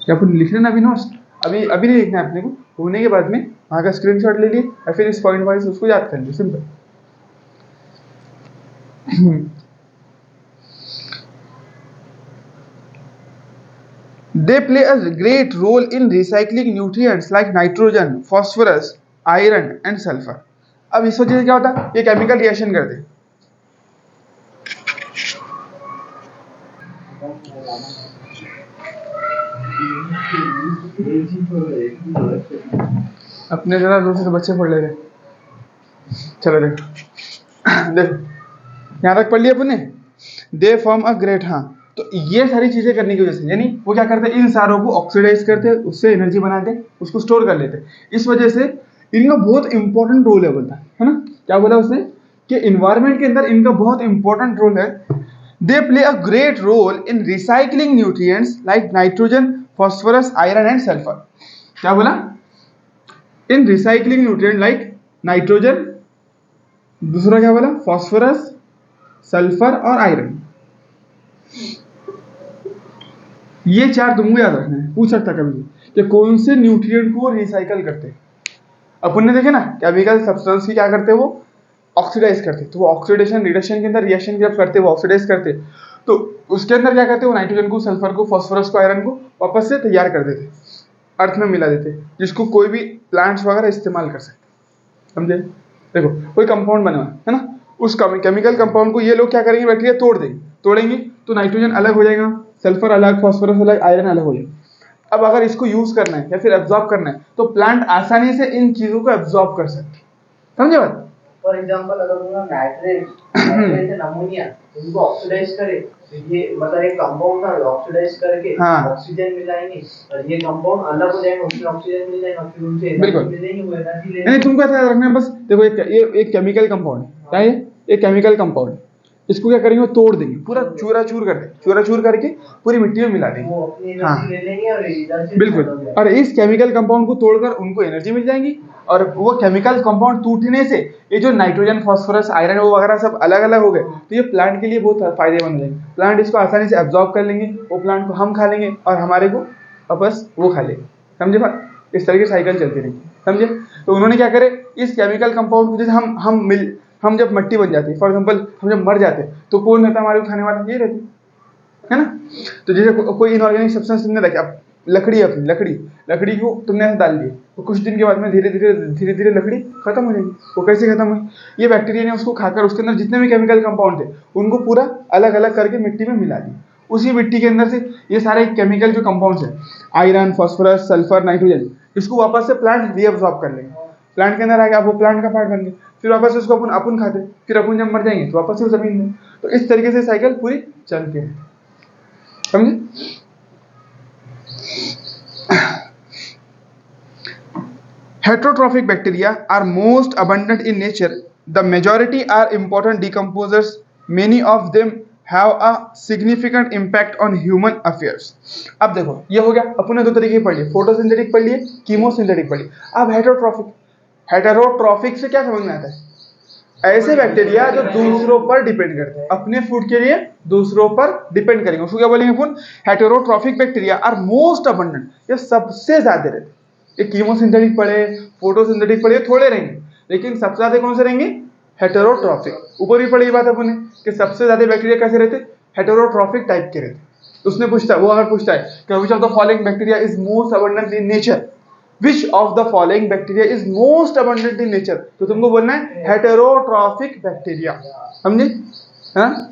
क्या अपन लिख लेना अभी नोट्स, अभी अभी नहीं लिखना है अपने को, होने के बाद में वहाँ का स्क्रीनशॉट ले लिए या फिर इस पॉइंट वाइज उसको याद कर लिया, simple. They play a great role in recycling nutrients like nitrogen, phosphorus, iron and sulfur. अब इस वजह से क्या होता है, ये केमिकल रिएक्शन करते हैं। अपने जरा दूसरे से बच्चे पढ़ ले रहे, चलो देखो देखो यहाँ तक पढ़ लिया अपने, दे फॉर्म अ ग्रेट, हाँ तो ये सारी चीजें करने की वजह से, यानी वो क्या करते हैं, इन सारों को ऑक्सीडाइज करते, उससे एनर्जी बनाते, उसको स्टोर कर लेते, इस वजह से इनका बहुत इंपॉर्टेंट रोल है, बोलता है ना, क्या बोला उसने कि इन्वायरमेंट के अंदर इनका बहुत इंपॉर्टेंट रोल है। They play a great role in recycling nutrients like nitrogen, phosphorus, iron and sulphur. क्या बोला, in recycling nutrient like nitrogen, दूसरा क्या बोला, फॉस्फोरस, सल्फर और आयरन। ये चार तुमको याद रखना है, पूछ सकता कभी कि कौन से न्यूट्रिएंट को रिसाइकल करते हैं। अपन ने देखे ना केमिकल सब्सटेंस की क्या करते हैं, वो ऑक्सीडाइज करते, तो वो ऑक्सीडेशन रिडक्शन के अंदर रिएक्शन जब करते वो ऑक्सीडाइज करते, तो उसके अंदर क्या करते, वो नाइट्रोजन को, सल्फर को, फॉस्फोरस को, आयरन को वापस से तैयार कर देते, अर्थ में मिला देते, जिसको कोई भी प्लांट्स वगैरह इस्तेमाल कर सकते, समझे। देखो कोई कंपाउंड बना है ना, उस केमिकल कंपाउंड को ये लोग क्या करेंगे, बैक्टीरिया तोड़ देंगे, तोड़ेंगे तो नाइट्रोजन अलग हो जाएगा, सल्फर अलग, फॉस्फोरस अलग, आयरन अलग हो जाएगा। अब अगर इसको यूज करना है या फिर एब्जॉर्ब करना है तो प्लांट आसानी से इन चीजों को एब्जॉर्ब कर सकते, समझे बात। फॉर एग्जांपल अगर तुम नाइट्रेट से अमोनिया उनको ऑक्सीडाइज करे, तो ये मतलब एक कंपाउंड था, ऑक्सीडाइज करके ऑक्सीजन मिलाएंगे और ये कंपाउंड अलग हो जाएगा, उसमें ऑक्सीजन मिल जाएगा, फिर उनसे एनर्जी मिलेगी, वो एनर्जी लेंगे। नहीं तुमको ऐसा याद रखना है बस, देखो ये एक केमिकल कंपाउंड है, क्या है, एक केमिकल कंपाउंड, इसको क्या करेंगे, वो तोड़ देंगे, पूरा चूरा चूर कर देंगे, चूरा चूर करके पूरी मिट्टी में मिला देंगे, हाँ ले लेंगे और बिल्कुल, और इस केमिकल कंपाउंड को तोड़कर उनको एनर्जी मिल जाएगी, और वो केमिकल कंपाउंड टूटने से ये जो नाइट्रोजन, फॉस्फोरस, आयरन वो वगैरह सब अलग अलग हो गए, तो ये प्लांट के लिए बहुत फायदेमंद है, प्लांट इसको आसानी से एब्जॉर्ब कर लेंगे, वो प्लांट को हम खा लेंगे और हमारे को वापस वो खा लेंगे, समझे बात, इस तरह की साइकिल चलती रहेगी, समझे। तो उन्होंने क्या करे, इस केमिकल कंपाउंड को जैसे हम जब मिट्टी बन जाती है, फॉर एग्जांपल हम जब मर जाते हैं तो कौन रहता है हमारे को खाने वाला, ये रहती है ना। तो जैसे कोई इनऑर्गेनिक सब्सटेंस तुमने रखा, लकड़ी, अपनी लकड़ी को तुमने ऐसे डाल दिया, तो कुछ दिन के बाद में धीरे धीरे लकड़ी खत्म हो जाएगी। वो कैसे खत्म हुई, ये बैक्टीरिया ने उसको खाकर उसके अंदर जितने भी केमिकल कंपाउंड थे उनको पूरा अलग अलग करके मिट्टी में मिला दिया, उसी मिट्टी के अंदर से ये सारे केमिकल जो कंपाउंड्स है, आयरन, फॉस्फोरस, सल्फर, नाइट्रोजन, इसको वापस से प्लांट रीअब्सॉर्ब कर लेंगे, प्लांट के अंदर आ गया, वो प्लांट का पार्ट बन गया, फिर वापस उसको अपन खाते, फिर अपन जब मर जाएंगे तो वापस से जमीन में, तो इस तरीके से साइकिल पूरी चलती है, समझे। Heterotrophic bacteria are most abundant in nature. The majority are important decomposers. Many of them have a significant impact on human affairs. अब देखो ये हो गया, अपन ने दो तरीके पढ़ लिए, फोटोसिंथेटिक पढ़ लिए, कीमोसिंथेटिक पढ़ लिए। अब हेटेरोट्रॉफिक से क्या समझ में आता है, ऐसे बैक्टीरिया जो दूसरों पर डिपेंड करते हैं, अपने फूड के लिए दूसरों पर डिपेंड करेंगे, उसको क्या बोलेंगे अपन, heterotrophic bacteria are most abundant, ये सबसे ज्यादा रहते। ये कीमोसिंथेटिक पढ़े, फोटोसिंथेटिक पढ़े, थोड़े रहेंगे, लेकिन सबसे ज्यादा कौन से रहेंगे, हेटेरोट्रॉफिक। ऊपर भी पढ़ी बात अपन ने कि सबसे ज्यादा बैक्टीरिया कैसे रहते, हेटेरोट्रॉफिक टाइप के रहते। तो उसने पूछता है, वो अगर पूछता है कि which of the following bacteria is most abundant in nature, which of the following bacteria is most abundant in nature, तो तुमको बोलना है हेटेरोट्रॉफिक बैक्टीरिया। समझे? हाँ,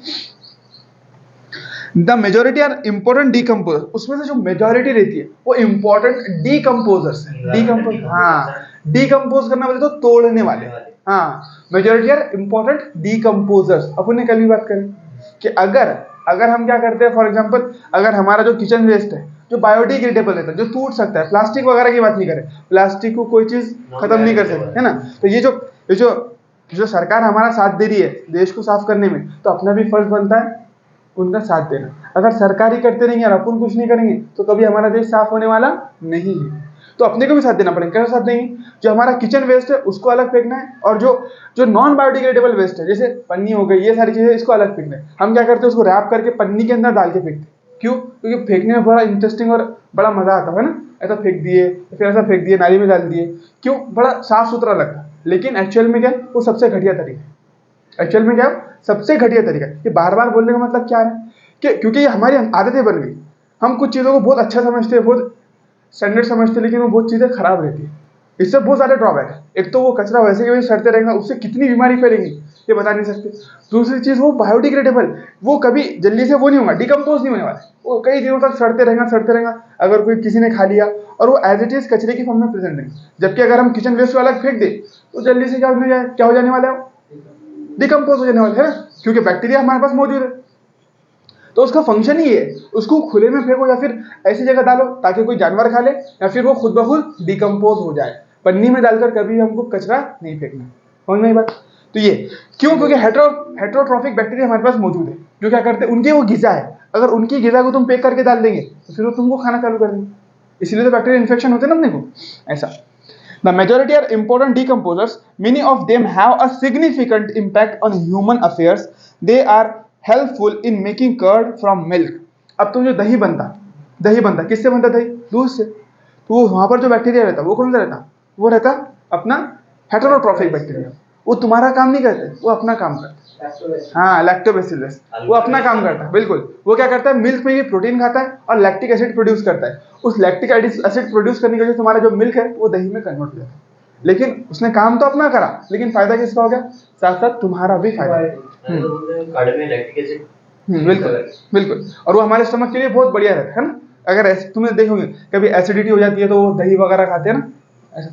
the majority are important decomposer, उसमें से जो मेजोरिटी रहती है वो इंपॉर्टेंट डीकम्पोजर्स है। डीकम्पोज, हाँ, डीकम्पोज करना बोले तो तोड़ने वाले। हाँ, मेजोरिटी आर इंपॉर्टेंट डीकम्पोजर्स। अपन ने कल भी बात करी कि अगर हम क्या करते हैं, फॉर एग्जांपल अगर हमारा जो किचन वेस्ट है जो बायोडिग्रेडेबल रहता है, जो टूट सकता है, प्लास्टिक वगैरह की बात नहीं करें, प्लास्टिक को कोई चीज खत्म नहीं कर सकती है ना, तो ये जो सरकार हमारा साथ दे रही है देश को साफ करने में, तो अपना भी फर्ज बनता है उनका साथ देना। अगर सरकार ही करते रहेंगे और अपन कुछ नहीं करेंगे तो कभी हमारा देश साफ होने वाला नहीं है। तो अपने को भी साथ देना पड़ेगा। कैसे साथ देंगे? जो हमारा किचन वेस्ट है उसको अलग फेंकना है, और जो नॉन बायोडिग्रेडेबल वेस्ट है जैसे पन्नी हो गई, ये सारी चीजें, इसको अलग फेंकना है। हम क्या करते हैं, उसको रैप करके पन्नी के अंदर डाल के फेंकते हैं। क्यों? क्योंकि फेंकने में बड़ा इंटरेस्टिंग और बड़ा मजा आता है ना, ऐसा फेंक दिए, फिर ऐसा फेंक दिए, नाली में डाल दिए, क्यों? बड़ा साफ सुथरा लगता है। लेकिन एक्चुअल में क्या है, वो सबसे घटिया तरीका है। एक्चुअल में क्या है, सबसे घटिया तरीका है। ये बार बार बोलने का मतलब क्या है कि क्योंकि ये हमारी आदतें बन गई, हम कुछ चीज़ों को बहुत अच्छा समझते हैं, बहुत स्टैंडर्ड समझते हैं, लेकिन वो बहुत चीज़ें खराब रहती है। इससे बहुत सारे ड्रॉबैक है। एक तो वो कचरा वैसे ही वैसे सड़ते रहेगा, उससे कितनी बीमारी फैलेंगी ये बता नहीं सकते। दूसरी चीज़, वो बायोडिग्रेडेबल, वो कभी जल्दी से वो नहीं होगा, डिकम्पोज नहीं होने वाला, वो कई दिनों तक सड़ते रहेगा। अगर कोई किसी ने खा लिया और वो एज इट इज कचरे की फॉर्म में प्रेजेंट रहेगा। जबकि अगर हम किचन वेस्ट को अलग फेंक दे तो जल्दी से क्या हो जाने वाला है, डिकम्पोज हो जाने वाला है ना, क्योंकि बैक्टीरिया हमारे पास मौजूद है। तो उसका फंक्शन ही है, उसको खुले में फेंको या फिर ऐसी जगह डालो ताकि कोई जानवर खा ले, या फिर वो खुद ब खुद डिकम्पोज हो जाए। पन्नी में डालकर कभी हमको कचरा नहीं फेंकना। समझ में आई बात? तो ये क्यों? क्योंकि हेटेरोट्रॉफिक बैक्टीरिया हमारे पास मौजूद है, जो क्या करते हैं, उनकी वो गिजा है। अगर उनकी गिजा को तुम पैक करके डाल देंगे तो फिर वो तुमको खाना चालू कर देंगे। इसलिए तो बैक्टीरिया इन्फेक्शन होते हैं ना अपने को। ऐसा The majority are important decomposers. Many of them have a significant impact on human affairs. They are helpful in making curd from milk. अब तुम जो दही बनता किससे बनता? दही, दूध से। तो वो वहां पर जो बैक्टीरिया रहता वो कौन सा रहता? वो रहता अपना हेटेरोट्रॉफिक बैक्टीरिया। वो तुम्हारा काम नहीं करते, वो अपना काम करते। हाँ, लैक्टोबैसिलस, वो अपना काम करता है। बिल्कुल, वो क्या करता है, मिल्क में ये प्रोटीन खाता है और लैक्टिक एसिड प्रोड्यूस करता है। उस लैक्टिक एसिड प्रोड्यूस करने की वजह से तुम्हारा जो मिल्क है वो दही में कन्वर्ट हो जाता है। लेकिन उसने काम तो अपना करा, लेकिन फायदा किसका हो गया? साथ साथ तुम्हारा भी फायदा। बिल्कुल। और वो हमारे स्टमक के लिए बहुत बढ़िया रहता है ना। अगर ऐसे तुमने देखोगे कभी एसिडिटी हो जाती है तो दही वगैरह खाते हैं ना, ऐसा।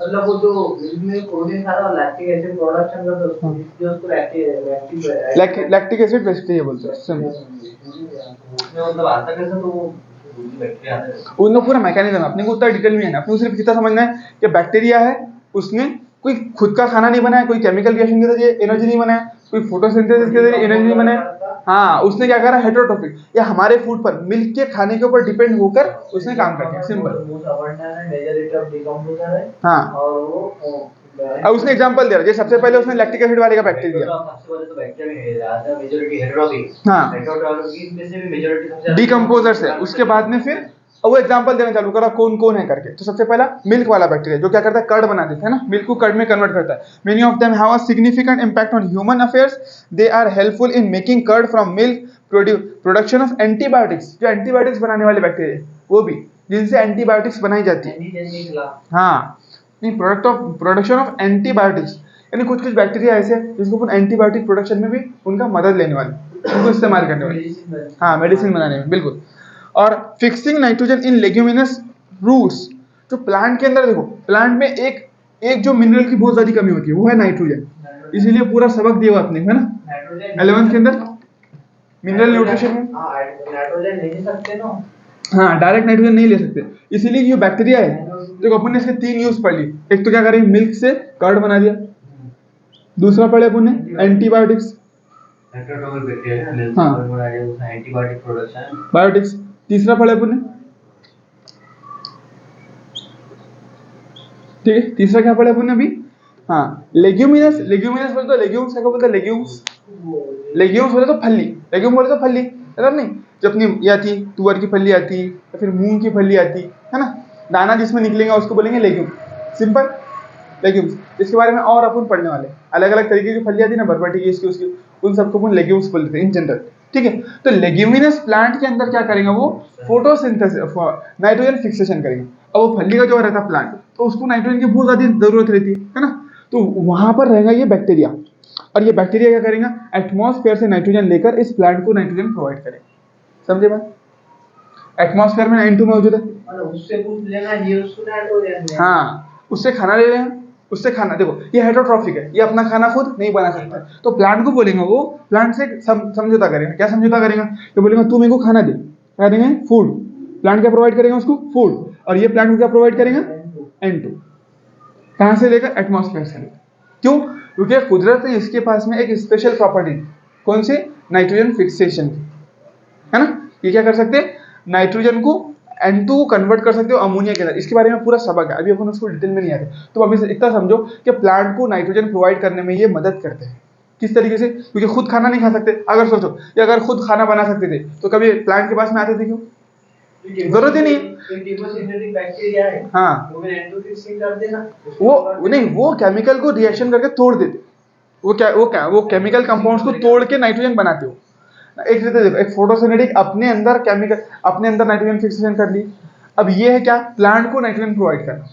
मतलब वो जो मिल्क में प्रोटीन सारा लैक्टिक एसिड प्रोडक्शन करता है, जो उसको लैक्टिक एसिड बैक्टीरिया बोलते हैं। मतलब आता कैसे, तो वो बैक्टीरिया आता है, उनका पूरा मैकेनिज्म अपने को उतना डिटेल में है ना। अपने को सिर्फ कितना समझना है कि बैक्टीरिया है, उसने कोई खुद का खाना नहीं बनाया, कोई केमिकल रिएक्शन के जरिए एनर्जी नहीं बनाया, कोई फोटोसिंथेसिस के जरिए एनर्जी नहीं बनाया। हाँ, उसने क्या करा, हेटेरोट्रॉफिक, या हमारे फूड पर, मिल्क के खाने के ऊपर डिपेंड होकर उसने काम कर दिया। सिंपल। हाँ, और वो अब उसने एग्जांपल दिया, जैसे सबसे पहले उसने लैक्टिक एसिड वाले का बैक्टीरिया दिया। सबसे पहले तो बैक्टीरिया में ज्यादा मेजॉरिटी हेटेरोट्रॉफिक, हाँ, हेटेरोट्रॉफिक में से भी मेजॉरिटी सबसे डिकम्पोजर्स है। उसके बाद में फिर वो एग्जांपल देना चालू करा कौन कौन है करके। तो सबसे पहला मिल्क वाला बैक्टीरिया, जो क्या करता है, कर्ड बना देता है ना, मिल्क को कर्ड में कन्वर्ट करता है। Many of them have a significant impact on human affairs. They are helpful in making curd from milk, production of antibiotics, जो एंटीबायोटिक्स बनाने वाले बैक्टीरिया वो भी, जिनसे एंटीबायोटिक्स बनाई जाती है। हाँ, नहीं, प्रोडक्शन ऑफ एंटीबायोटिक्स, यानी कुछ बैक्टीरिया ऐसे जिसको अपन एंटीबायोटिक प्रोडक्शन में भी उनका मदद लेने वाले, उनको इस्तेमाल करने वाले। हाँ, मेडिसिन बनाने में, बिल्कुल। और fixing nitrogen in leguminous roots, जो प्लांट के अंदर, देखो प्लांट में एक जो मिनरल की बहुत ज्यादा कमी होती है वो है नाइट्रोजन। इसीलिए पूरा सबक दिया हुआ अपने, है ना, 11th के अंदर मिनरल न्यूट्रिशन में। नाइट्रोजन ले सकते ना, हाँ, डायरेक्ट नाइट्रोजन नहीं ले सकते। इसीलिए जो बैक्टीरिया है, देखो अपन ने इसके 3 यूज पढ़ ली। एक तो क्या करें, मिल्क से कर्ड बना दिया। दूसरा पढ़े अपन ने एंटीबायोटिक्स, एंटीबायोटिक प्रोडक्शन, बायोटिक्स। तीसरा पढ़े अपन ने, ठीक है, तीसरा क्या पढ़े अपन ने अभी? हाँ, लेग्यूमिनस बोले तो लेग्यूम्स, क्या बोलते हैं, लेग्यूम्स बोले तो फली, लेग्यूम बोले तो फली, मतलब नहीं, जो अपनी ये आती, तुअर की फली आती या फिर मूंग की फली आती है ना, दाना जिसमें निकलेगा उसको बोलेंगे लेग्यूम। सिंपल। लेग्यूम्स, इसके बारे में और अपन पढ़ने वाले। अलग अलग तरीके की फलियां थी ना, बरबटी की, इसकी उसकी, उन सबको अपन लेग्यूम्स बोलते थे इन जनरल। ठीक है, तो लेग्यूमिनस प्लांट के अंदर क्या करेंगे वो फोटोसिंथेसिस, नाइट्रोजन फिक्सेशन करेंगे। अब वो फली का जो रहता है प्लांट, तो उसको नाइट्रोजन की बहुत ज्यादा जरूरत रहती है ना, तो वहां पर रहेगा ये बैक्टीरिया, और ये बैक्टीरिया क्या करेगा, एटमॉस्फेयर से नाइट्रोजन लेकर इस प्लांट को नाइट्रोजन प्रोवाइड करेगा। समझे बात? एटमॉस्फेयर में N2 मौजूद है, मतलब उससे कुछ लेना ये उसको नाइट्रोजन है। हाँ, उससे खाना ले रहे हैं, उससे खाना, देखो ये हेटरोट्रॉफिक है, ये अपना खाना खुद नहीं बना सकता, तो प्लांट को बोलेंगे वो, प्लांट से समझौता करेगा। क्या समझौता करेगा, तो बोलेगा तू मेरे को खाना दे, क्या देंगे, फूड। प्लांट क्या प्रोवाइड करेगा उसको, फूड, और ये प्लांट को क्या प्रोवाइड करेगा, N2। कहां से लेकर, एटमॉस्फेयर से लेकर। क्यों, क्योंकि कुदरत ने इसके पास में एक स्पेशल प्रॉपर्टी, कौन सी, नाइट्रोजन फिक्सेशन की, है ना। ये क्या कर सकते हैं, नाइट्रोजन को N2 कन्वर्ट कर सकते हो अमोनिया के अंदर। इसके बारे में पूरा सबक है, अभी अपन उसको डिटेल में नहीं आते, तो अभी इतना समझो कि प्लांट को नाइट्रोजन प्रोवाइड करने में ये मदद करते हैं। किस तरीके से, क्योंकि खुद खाना नहीं खा सकते। अगर सोचो कि अगर खुद खाना बना सकते थे तो कभी प्लांट के पास में आते थे क्यों, जरूरत ही नहीं है। बैक्टीरिया है, हाँ, वो N2 फिक्सिंग कर देना, वो नहीं, वो केमिकल को रिएक्शन करके तोड़ देते, वो केमिकल कंपाउंड्स को तोड़ के नाइट्रोजन बनाते हो। एक देखो, एक फोटोसिंथेटिक अपने अंदर केमिकल, अपने अंदर नाइट्रोजन फिक्सेशन कर ली। अब ये है क्या, प्लांट को नाइट्रोजन प्रोवाइड करना।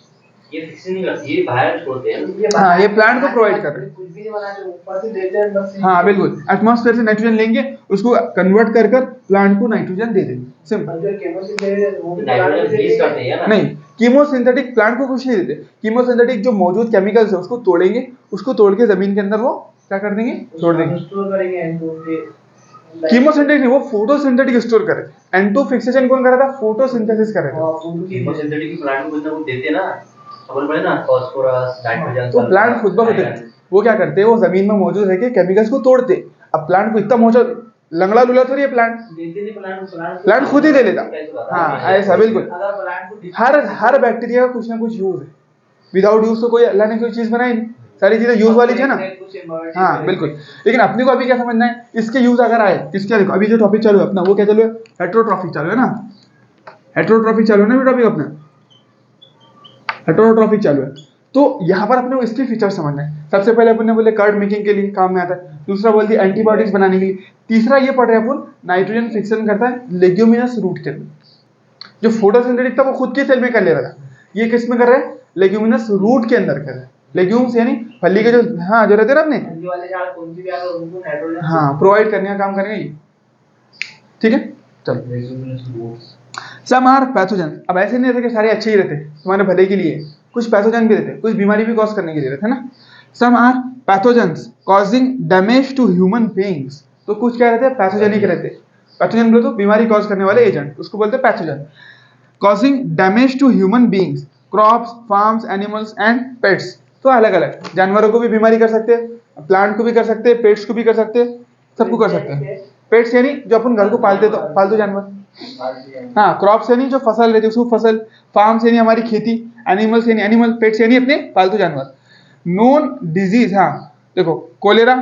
ये फिक्सिंग नहीं करती, ये बाहर छोड़ते हैं, हाँ, ये प्लांट को प्रोवाइड कर रहे हैं, कुछ भी नहीं बनाते, ऊपर से देते हैं बस। हाँ बिल्कुल, एटमॉस्फेयर से नाइट्रोजन लेंगे, उसको कन्वर्ट कर कर प्लांट को नाइट्रोजन दे देंगे, सिंपल। जो केमोसिंथेसिस वो भी नाइट्रोजन रिलीज करते हैं ना। नहीं, कीमोसिंथेटिक प्लांट को कुछ नहीं देते, कीमोसिंथेटिक जो मौजूद केमिकल्स है उसको तोड़ेंगे, उसको तोड़ के जमीन के अंदर वो क्या कर देंगे, छोड़ देंगे। स्टोर करेंगे N2 कीमोसिंथेटिक नहीं, वो फोटोसिंथेटिक स्टोर करे। N2 फिक्सेशन कौन कर रहा था, फोटोसिंथेसिस कर रहा था। केमोसिंथेटिक की प्लांट को कुछ ना कुछ देते हैं ना, समझ पड़े ना, फास्फोरस, नाइट्रोजन। तो प्लांट खुद ब खुद वो क्या करते हैं, वो जमीन में मौजूद है कि केमिकल्स को तोड़ते। अब प्लांट को इतना मौजूद लंगड़ा लूला थोड़ी है प्लांट, प्लांट खुद ही ले लेता। हाँ ऐसा बिल्कुल, हर बैक्टीरिया का कुछ ना कुछ यूज है, विदाउट यूज तो कोई अल्लाह ने कोई चीज बनाई नहीं, सारी चीजें यूज वाली है ना। हाँ बिल्कुल, लेकिन अपने को अभी क्या समझना है, इसके यूज अगर आए, किसके, देखो अभी जो टॉपिक चालू है अपना, वो क्या चालू है, हेटरोट्रॉफिक चालू है ना, हेटरोट्रॉफिक चालू है ना टॉपिक अपना, हेटरोट्रॉफिक चालू है। तो यहाँ पर अपने को इसके फीचर समझना है। सबसे पहले अपन ने बोले कर्ड मेकिंग के लिए काम में आता है, दूसरा बोल दिया एंटीबायोटिक्स बनाने के लिए, तीसरा ये पढ़ रहे हैं अपन नाइट्रोजन फिक्सेशन करता है लेग्यूमिनस रूट के अंदर। जो फोटोसिंथेटिक था वो खुद के सेल में कर ले रहा था, ये किस में कर रहा है, लेग्यूमिनस रूट के अंदर कर रहा है। लेग्यूम्स यानी फली के जो, हाँ जो रहते हैं ना अपने, हाँ प्रोवाइड करने का काम करेंगे ये। ठीक है, चलो। सम आर पैथोजन, अब ऐसे नहीं रहते कि सारे अच्छे ही रहते तुम्हारे भले के लिए, कुछ पैथोजन भी रहते, कुछ बीमारी भी कॉज करने के लिए रहते है ना। Some are pathogens causing damage to human beings, तो कुछ क्या रहते हैं, पैथोजेनिक रहते। पैथोजन बोले तो बीमारी कॉज करने वाले एजेंट, उसको बोलते हैं pathogen. Causing damage to human beings, crops, farms, animals and pets, तो अलग अलग जानवरों को भी बीमारी कर सकते हैं, प्लांट को भी कर सकते हैं, पेट्स को भी कर सकते हैं, सबको कर सकते हैं। पेट्स यानी जो अपन घर को पालते, तो पालतू जानवर। हाँ, क्रॉप्स यानी जो फसल रहती है उसको फसल, फार्म्स यानी हमारी खेती, एनिमल्स यानी एनिमल, पेट्स यानी अपने पालतू जानवर। नोन डिजीज, हाँ देखो कोलेरा,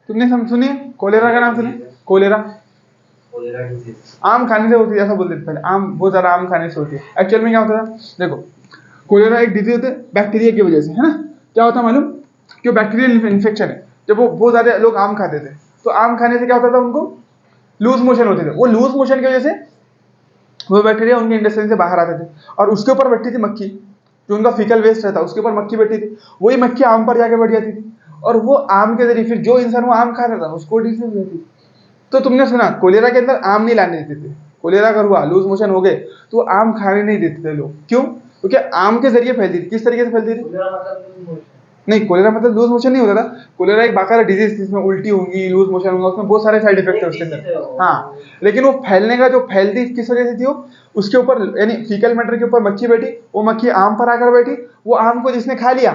तुमने सुनी है कोलेरा का नाम, सुने कोलेरा, आम खाने से होती है ऐसा बोलते थे पहले, आम बहुत ज्यादा आम खाने से होती है। एक्चुअल में क्या होता था, देखो कोलेरा एक डिजीज होती है बैक्टीरिया की वजह से, है ना। क्या होता मालूम, कि बैक्टीरियल इन्फेक्शन है। जब वो बहुत ज्यादा लोग आम खाते थे, तो आम खाने से क्या होता था, उनको लूज मोशन होते थे, वो लूज मोशन की वजह से वो बैक्टीरिया उनके इंटेस्टाइन से बाहर आते थे, और उसके ऊपर बैठती थी मक्खी, जो उनका फीकल वेस्ट रहता उसके ऊपर मक्खी बैठी थी, वही मक्खी आम पर जाके बैठ जाती थी, और वो आम के जरिए फिर जो इंसान वो आम खाता था उसको डिजीज हो जाती। तो तुमने सुना कोलेरा के अंदर आम नहीं लाने देते थे, कोलेरा अगर हुआ लूज मोशन हो गए तो आम खाने नहीं देते थे लोग, क्यों, क्योंकि आम के जरिए फैलती थी। किस तरीके से फैलती थी, नहीं कोलेरा मतलब लूज मोशन नहीं होता था, कोलेरा एक बाकायदा डिजीज जिसमें उल्टी होंगी, लूज मोशन होगा, उसमें बहुत सारे साइड इफेक्ट है उसके अंदर। हाँ, लेकिन वो फैलने का जो फैलती किस वजह से थी, वो उसके ऊपर यानी फीकल मैटर के ऊपर मक्खी बैठी, वो मक्खी आम पर आकर बैठी, वो आम को जिसने खा लिया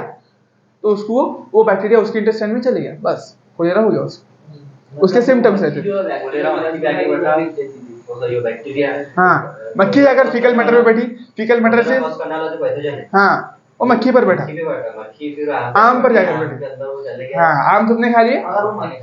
तो उसको वो बैक्टीरिया उसके इंटेस्टाइन में चले गया, बस कोलेरा हो गया उसके सिम्टम्स रहते थे। हाँ, मक्खी अगर फीकल मैटर में बैठी, फीकल मैटर से, हाँ वो मक्खी पर बैठा, मक्खी पे बैठा, मक्खी फिर आम पर जाकर बैठी। के अंदर वो चले गया। हाँ, आम तुमने खा लिया, अगर वो मक्खी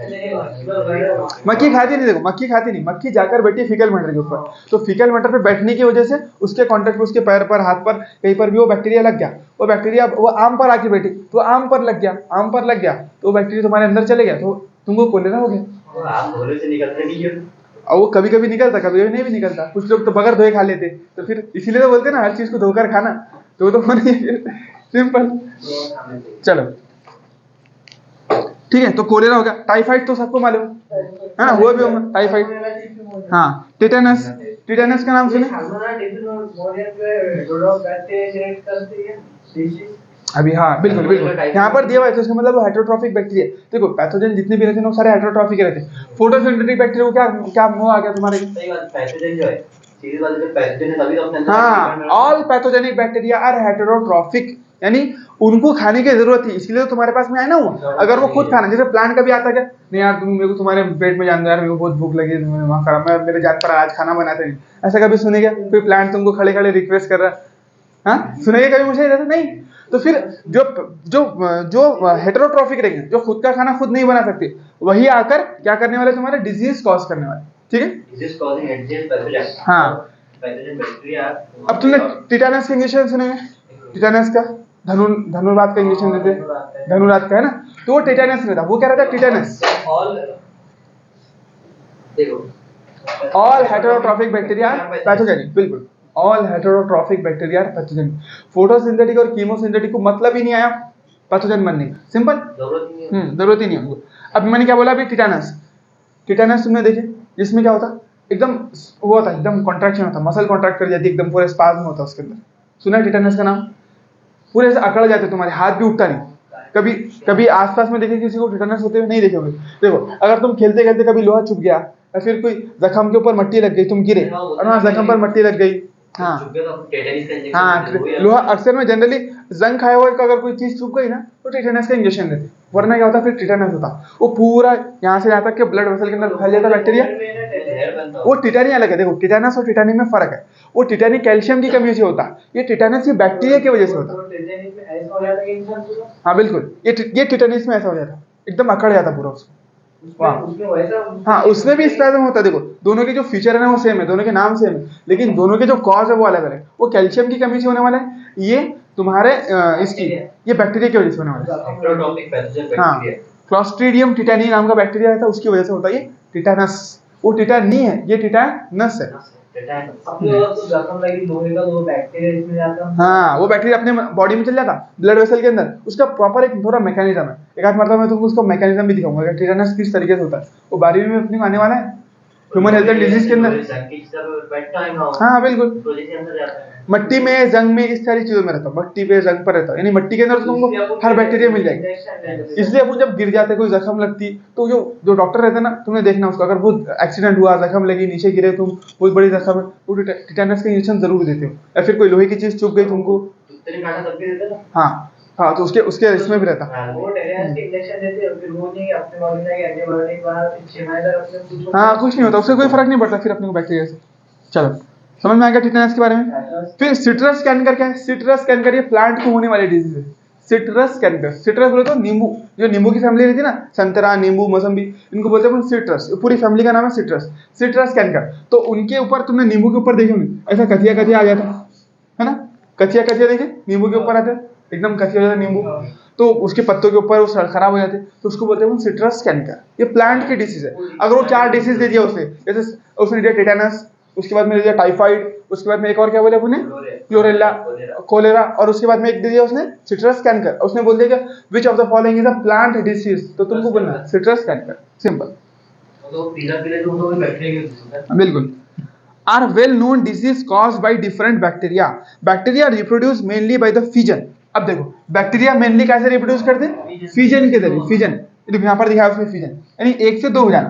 मक्खी खाती नहीं, देखो मक्खी खाती नहीं, मक्खी जाकर बैठी फीकल मैटर के ऊपर, तो फीकल मैटर पे बैठने की वजह से उसके कांटेक्ट में उसके पैर पर, हाथ पर, कहीं पर भी वो बैक्टीरिया लग गया, वो बैक्टीरिया वो आम पर आके बैठी, तो आम पर लग गया, आम पर लग गया, तो बैक्टीरिया तुम्हारे अंदर चले गया, तो तुमको कोलेरा हो गया। और आप धोने से निकलते नहीं है। और वो कभी कभी निकलता, कभी कभी नहीं भी निकलता, कुछ लोग तो बगैर धोए खा लेते, तो फिर इसीलिए तो बोलते हैं ना हर चीज को धोकर खाना, तो वो तो होना ही है, सिंपल। चलो ठीक है, तो कोलेरा हो गया। टाइफाइड तो सबको मालूम है ना, हुआ भी होगा टाइफाइड। हाँ, टिटेनस, टिटेनस का नाम सुने अभी? हाँ बिल्कुल बिल्कुल, यहाँ पर दिया हुआ है, तो इसका मतलब हेटेरोट्रॉफिक बैक्टीरिया। देखो पैथोजन जितने भी रहते हैं वो सारे हेटेरोट्रॉफिक रहते हैं। फोटोसिंथेटिक बैक्टीरिया को क्या क्या मुंह आ गया तुम्हारे? सही बात, पैथोजन जो है सीधी बात है, पैथोजन है तभी तो अपने अंदर हाँ, all pathogenic bacteria are heterotrophic, यानी उनको खाने की जरूरत थी, इसलिए तो तुम्हारे पास में आया ना हुआ। अगर वो खुद खाना, जैसे प्लांट का भी आता है क्या, नहीं यार तुम मेरे को तुम्हारे पेट में जान दो यार, मेरे को बहुत भूख लगी है, वहाँ खा मैं मेरे जान पर आज खाना बनाते नहीं, ऐसा कभी सुने क्या? फिर प्लांट तुमको खड़े खड़े रिक्वेस्ट कर रहा है, हाँ सुनेगा कभी मुझे? रहता नहीं। तो फिर जो जो जो हेटेरोट्रॉफिक रहेंगे, जो खुद का खाना खुद नहीं बना सकते, वही आकर क्या करने वाले? तुम्हारे डिजीज कॉज करने वाले, ठीक है? Disease causing agent pathogen. हाँ, पैथोजन बैक्टीरिया। अब तुमने टिटेनस का इंजेक्शन सुने हैं? टिटेनस का धनुर्वात का इंजेक्शन देते हैं, धनुर्वात का है ना, तो वो टिटेनस में था। वो क्या रहता है? टिटेनस। ऑल देखो, ऑल हेटेरोट्रॉफिक बैक्टीरिया पैथोजेनिक, बिल्कुल all heterotrophic bacteria pathogenic. Photosynthetic और कीमोसिंथेटिक को मतलब ही नहीं आया पैथोजन बनने का, सिंपल, जरूरत ही नहीं है। जरूरत ही नहीं है उनको। अब मैंने क्या बोला अभी? टिटेनस। टिटेनस तुमने देखे, जिसमें क्या होता? एकदम वो होता, एकदम कॉन्ट्रैक्शन होता, मसल कॉन्ट्रैक्ट कर जाती है, एकदम पूरे स्पाज्म होता है उसके अंदर। सुना है टिटेनस का नाम? पूरे से अकड़ जाते, तुम्हारे हाथ भी उठता नहीं। कभी कभी आसपास में देखे किसी को टिटेनस होते हुए? नहीं देखे होंगे। देखो अगर तुम खेलते खेलते कभी लोहा छुप गया, या फिर कोई जख्म के ऊपर मट्टी लग गई, तुम गिरे और वहाँ जख्म पर मट्टी लग गई, हाँ हाँ, लोहा अक्सर में जनरली जंग खाया हुआ अगर कोई चीज छुप गई ना, तो टिटेनस का इंजेक्शन देते, वरना क्या होता? फिर टिटेनस होता, वो पूरा यहाँ से यहाँ तक के ब्लड वेसल के अंदर फैल जाता बैक्टीरिया। वो टिटानी अलग है, देखो टिटेनस और टिटानी में फर्क है। वो टिटानी कैल्शियम की कमी से होता है, ये टिटेनस ये बैक्टीरिया की वजह से होता है। हाँ बिल्कुल, ये टिटेनस में ऐसा हो जाता, एकदम अकड़ जाता पूरा उसको। हाँ, उसमें भी स्पैज्म होता है। देखो दोनों के जो फीचर है ना वो सेम है, दोनों के नाम सेम है, लेकिन दोनों के जो कॉज है वो अलग अलग है। वो कैल्शियम की कमी से होने वाला है, ये तुम्हारे इसकी ये बैक्टीरिया की वजह से होने वाला है। हाँ, क्लॉस्ट्रीडियम टिटानी नाम का बैक्टीरिया है, उसकी वजह से होता है ये टिटेनस। वो टिटानी है, ये टिटेनस है। हाँ, वो बैक्टीरिया अपने बॉडी में चल जाता, ब्लड वेसल के अंदर। उसका प्रॉपर एक थोड़ा मैकेनिज्म है, एक आध मरतबा मैं तुमको उसका मैकेनिज्म भी दिखाऊंगा कि टिटेनस किस तरीके से होता है। वो 12वीं में अपने को आने वाला है, ह्यूमन हेल्थ एंड डिजीज के अंदर। हाँ बिल्कुल, मट्टी में, जंग में, इस सारी चीजों में रहता है, मट्टी पे जंग पर रहता है, यानी मट्टी के अंदर तुमको हर बैक्टीरिया मिल जाएगी। इसलिए अपन जब गिर जाते, कोई जख्म लगती, तो जो डॉक्टर रहता है ना, तुमने देखना उसको, अगर बहुत एक्सीडेंट हुआ, जख्म लगी, नीचे गिरे तुम, बहुत बड़ी जख्म है, तो टिटेनस का इंजेक्शन जरूर देते हो। या फिर कोई लोहे की चीज चुभ गई तुमको, हाँ हाँ, तो उसके उसके इसमें भी रहता। हाँ, कुछ नहीं होता, उससे कोई फर्क नहीं पड़ता फिर अपने को बैक्टीरिया से। चलो समझ में आ गया टिटेनस के बारे में। फिर सिट्रस कैंकर क्या है? सिट्रस कैंकर ये प्लांट को होने वाली डिजीज है। सिट्रस कैंकर, सिट्रस बोले तो नींबू, जो नींबू की फैमिली रहती है ना, संतरा, नींबू, मौसम्बी, इनको बोलते हैं सिट्रस। पूरी फैमिली का नाम है सिट्रस, सिट्रस कैंकर। तो उनके ऊपर तुमने नींबू के ऊपर देखे होंगे, ऐसा कथिया कथिया आ जाता है ना, कथिया कथिया देखे नींबू के ऊपर आते हैं, एकदम कथिया हो जाता नींबू, तो उसके पत्तों के ऊपर वो खराब हो जाते, तो उसको बोलते हैं सिट्रस कैंकर। ये प्लांट की डिसीज है। अगर वो 4 डिसीज दे दिया उसने, जैसे उसने दिया टिटेनस, उसके बाद में दिया टाइफाइड, उसके बाद में एक और क्या बोले अपने, क्लोरेला, कोलेरा, और उसके बाद में एक दे दिया उसने सिट्रस कैंकर। उसने बोल दिया which of the following is a plant disease, तो तुमको बोलना सिट्रस कैंकर, सिंपल। बिल्कुल। Are well known disease caused by different bacteria. Bacteria reproduce mainly by the fission. अब देखो बैक्टीरिया मेनली कैसे रिप्रोड्यूस करते हैं? फिजन के जरिए। फिजन यहाँ पर दिखा है उसमें, फिजन यानी 1 से 2 हो जाना,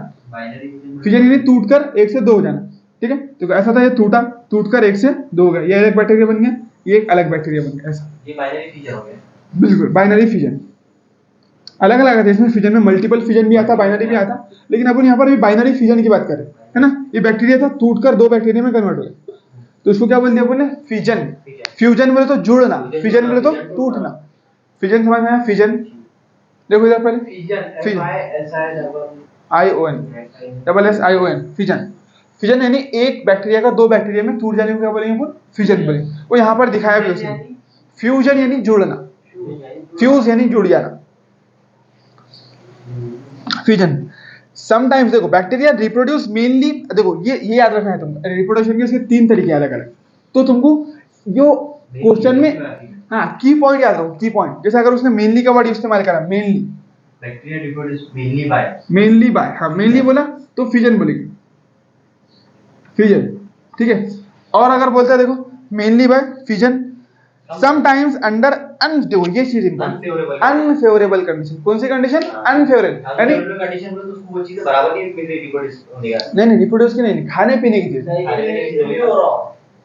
फिजन यानी टूटकर 1 से 2 हो जाना, ठीक है। तो ऐसा था, ये टूटकर 1 से 2 हो गया, ये एक बैक्टीरिया बन गया, ये एक अलग बैक्टीरिया बन गया, ऐसा। ये बाइनरी फिजन हो गया। बिल्कुल, बाइनरी फिजन अलग अलग आता है, इसमें फिजन में मल्टीपल फिजन भी आता, बाइनरी भी आता, लेकिन अपन यहाँ पर भी बाइनरी फिजन की बात करें, है ना। ये बैक्टीरिया था, टूटकर 2 बैक्टीरिया में कन्वर्ट हो गया। तो इसको क्या बोल दिया अपन ने? फिजन। फ्यूजन बोले तो जुड़ना, फिजन बोले तो टूटना। फिजन समझ में आया? फिजन देखो इधर पहले, fission ION double SION, fission. Fission यानी एक बैक्टीरिया का दो बैक्टीरिया में टूट जाने को क्या बोलेंगे अपन? फिजन बोलेंगे। वो यहाँ पर दिखाया भी उसने। फ्यूजन यानी जुड़ना, फ्यूज यानी जुड़ जाना, फ्यूजन। समटाइम्स देखो बैक्टीरिया रिप्रोड्यूस मेनली, देखो ये याद रखना है तुमको, रिप्रोडक्शन के इसके 3 तरीके अलग अलग। तो तुमको जो क्वेश्चन में, हाँ की पॉइंट याद रखो, की पॉइंट। जैसे अगर उसने मेनली का वर्ड इस्तेमाल करा, mainly, bacteria reproduce mainly bye, mainly by, हाँ मेनली बोला तो फिजन बोलेगी, फिजन, ठीक है। और अगर बोलता है देखो mainly by fission, sometimes under देखो ये चीज अनफेवरेबल कंडीशन। कौन सी कंडीशन? अनफेवरेबल यानी कंडीशन में तो उसको वो चीजें बराबर नहीं मिल रही रिप्रोड्यूस होने का। नहीं रिप्रोड्यूस की नहीं, खाने पीने की चीज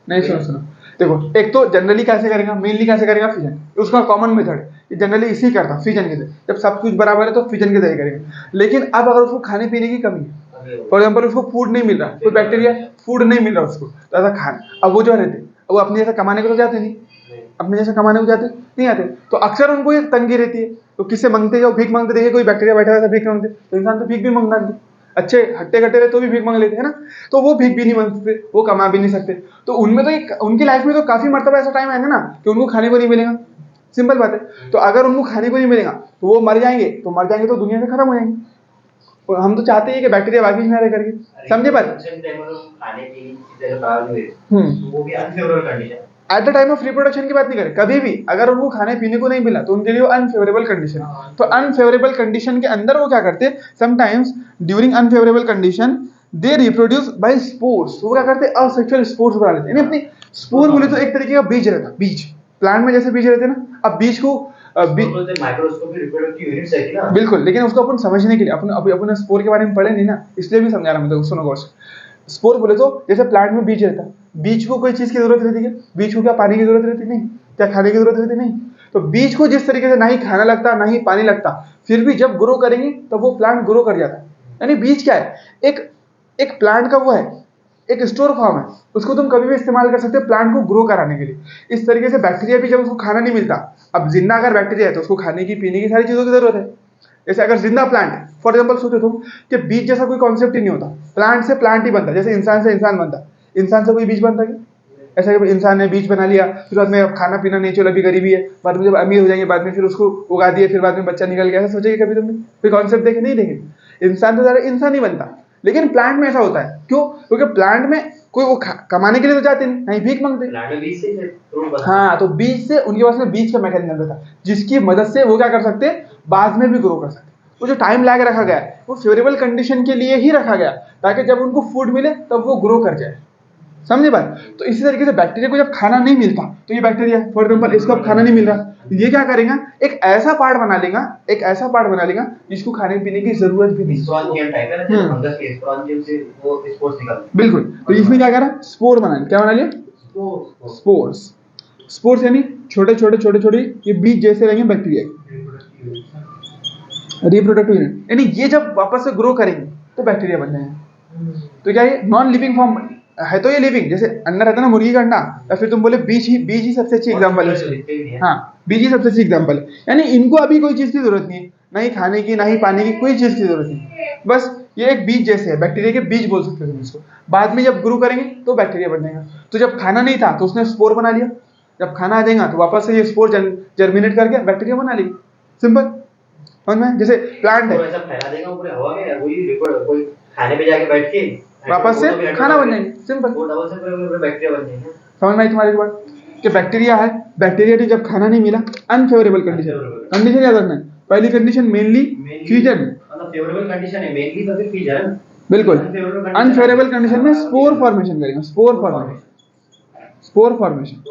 नहीं। सुनो देखो, एक तो जनरली कैसे करेगा, मेनली कैसे करेगा? फिजन, उसका कॉमन मेथड ये जनरली इसी करता, फिजन के जरिए। जब सब कुछ बराबर है तो फिजन के जरिए करेगा। लेकिन अब अगर उसको खाने पीने की कमी है, फॉर एग्जाम्पल उसको फूड नहीं मिल रहा, कोई बैक्टीरिया फूड नहीं मिल रहा उसको, तो ऐसा खाना, अब वो जो रहते वो अपने जैसा कमाने को तो जाते नहीं, अपने जैसा कमाने को जाते नहीं आते, तो अक्सर उनको ये तंगी रहती है। तो किससे मांगते हैं? भीख मांगते। देखिए कोई बैक्टीरिया बैठा रहता है भीख मांगते, तो इंसान तो भीख भी मांगना, अच्छे हट्टे कट्टे रहे तो भी भीख मांग लेते हैं ना। तो वो भीख भी नहीं मांग सकते, वो कमा भी नहीं सकते। तो उनमें तो उनकी लाइफ में तो काफी मरतबा ऐसा टाइम आएगा ना कि उनको खाने को नहीं मिलेगा। सिंपल बात है। तो अगर उनको खाने को नहीं मिलेगा तो वो मर जाएंगे, तो मर जाएंगे तो दुनिया से खत्म हो जाएंगे। और हम तो चाहते हैं कि बैक्टीरिया बाकी ना रह करके, समझे बात? खाने की चीजें खराब नहीं हुई, वो भी unfavourable condition. At the time of reproduction की बात नहीं करें, कभी भी अगर उनको खाने पीने को नहीं मिला तो उनके लिए वो अनफेवरेबल कंडीशन। तो अनफेवरेबल कंडीशन के अंदर वो क्या करते हैं? Sometimes during unfavourable condition they reproduce by spores. वो क्या करते हैं? असेक्सुअल स्पोर्स बना लेते हैं। अपनी स्पोर बोले तो एक तरीके का बीज रहता, बीज प्लांट में जैसे बीज रहते हैं ना। अब बीज को माइक्रोस्कोपी रिप्रोडक्टिव यूनिट्स है ना, बिल्कुल, लेकिन उसको अपन समझने के लिए अपन स्पोर के बारे में पढ़े नहीं ना, इसलिए भी समझा रहा हूं। सुनो गौर से। स्पोर बोले तो जैसे प्लांट में बीज रहता, बीज को कोई चीज की जरूरत रहती है? बीज को क्या पानी की जरूरत रहती? नहीं। क्या खाने की जरूरत रहती? नहीं। तो बीज को जिस तरीके से ना ही खाना लगता ना ही पानी लगता, फिर भी जब ग्रो करेंगे तब वो प्लांट ग्रो कर जाता है। यानी बीज क्या है? एक प्लांट का वो है, एक स्टोर फॉर्म है, उसको तुम कभी भी इस्तेमाल कर सकते हो प्लांट को ग्रो कराने के लिए। इस तरीके से बैक्टीरिया भी जब उसको खाना नहीं मिलता, अब जिंदा अगर बैक्टीरिया है तो उसको खाने की पीने की सारी चीजों की जरूरत है। जैसे अगर जिंदा प्लांट, फॉर एग्जाम्पल सोचो तुम कि बीज जैसा कोई कॉन्सेप्ट ही नहीं होता, प्लांट से प्लांट ही बनता, जैसे इंसान से इंसान बनता, इंसान से कोई बीज बनता क्या? ऐसा कि इंसान ने बीज बना लिया, फिर बाद में खाना पीना नहीं, चलो अभी गरीबी है, बाद में जब अमीर हो जाएंगे बाद में फिर उसको उगा दिए, फिर बाद में बच्चा निकल गया। ऐसा सोचेगा कभी तुमने? कोई कॉन्सेप्ट देखे? नहीं देखे। इंसान तो ज्यादा इंसान ही बनता, लेकिन प्लांट में ऐसा होता है। क्यों? क्योंकि प्लांट में कोई वो कमाने के लिए तो जाते नहीं, भीख मांगते। हाँ, तो बीज से उनके पास में बीज का मैकेनिज्म रहता है जिसकी मदद से वो क्या कर सकते हैं? बाद में भी ग्रो कर सकते हैं। वो जो टाइम लैग रखा गया है वो फेवरेबल कंडीशन के लिए ही रखा गया, ताकि जब उनको फूड मिले तब वो ग्रो कर जाए। समझे बात? तो इसी तरीके से बैक्टीरिया को जब खाना नहीं मिलता, तो ये बैक्टीरिया फॉर एग्जाम्पल इसको अब खाना नहीं मिल रहा, ये क्या करेगा? एक ऐसा पार्ट बना लेगा, एक ऐसा पार्ट बना लेगा जिसको खाने पीने की जरूरत भी नहीं। बिल्कुल। तो इसमें क्या करा? स्पोर बना लिया। क्या बना लिया? स्पोर्स। स्पोर्स यानी छोटे छोटे छोटे छोटे ये बीज जैसे रहेंगे बैक्टीरिया, रिप्रोडक्टिव यूनिट। यानी ये जब वापस से ग्रो करेंगे तो बैक्टीरिया बन जाएंगे। तो क्या ये नॉन लिविंग फॉर्म है? तो ये लिविंग, जैसे अंडा रहता है ना, मुर्गी का अंडा, या फिर तुम बोले बीज ही सबसे अच्छी एग्जांपल है। हाँ, बीज ही सबसे अच्छी एग्जांपल है। यानी इनको अभी कोई चीज की जरूरत नहीं है, ना ही खाने की ना ही पानी की, कोई चीज की जरूरत नहीं। बस ये एक बीज जैसे है, बैक्टीरिया के बीज बोल सकते हो इसको। बाद में जब ग्रो करेंगे तो बैक्टीरिया बन जाएगा। तो जब खाना नहीं था तो उसने स्पोर बना लिया, जब खाना आ जाएगा तो वापस से ये स्पोर जर्मिनेट करके बैक्टीरिया बना लेगी। सिंपल समझ में? जैसे प्लांट है, ऐसा फैला देगा पूरे हवा में, वही कोई खाने पे जाके बैठ के वापस से खाना बन जाएंगे। सिंपल, वो डबल से पूरे बैक्टीरिया बन जाएंगे। समझ में आई तुम्हारी बात? कि बैक्टीरिया है, बैक्टीरिया ने जब खाना नहीं मिला, अनफेवरेबल कंडीशन याद रखना है। पहली कंडीशन मेनली फ्यूजन, मतलब फेवरेबल कंडीशन है मेनली, तो फिर फ्यूजन। बिल्कुल। अनफेवरेबल कंडीशन में स्पोर फॉर्मेशन करेगा, स्पोर फॉर्मेशन।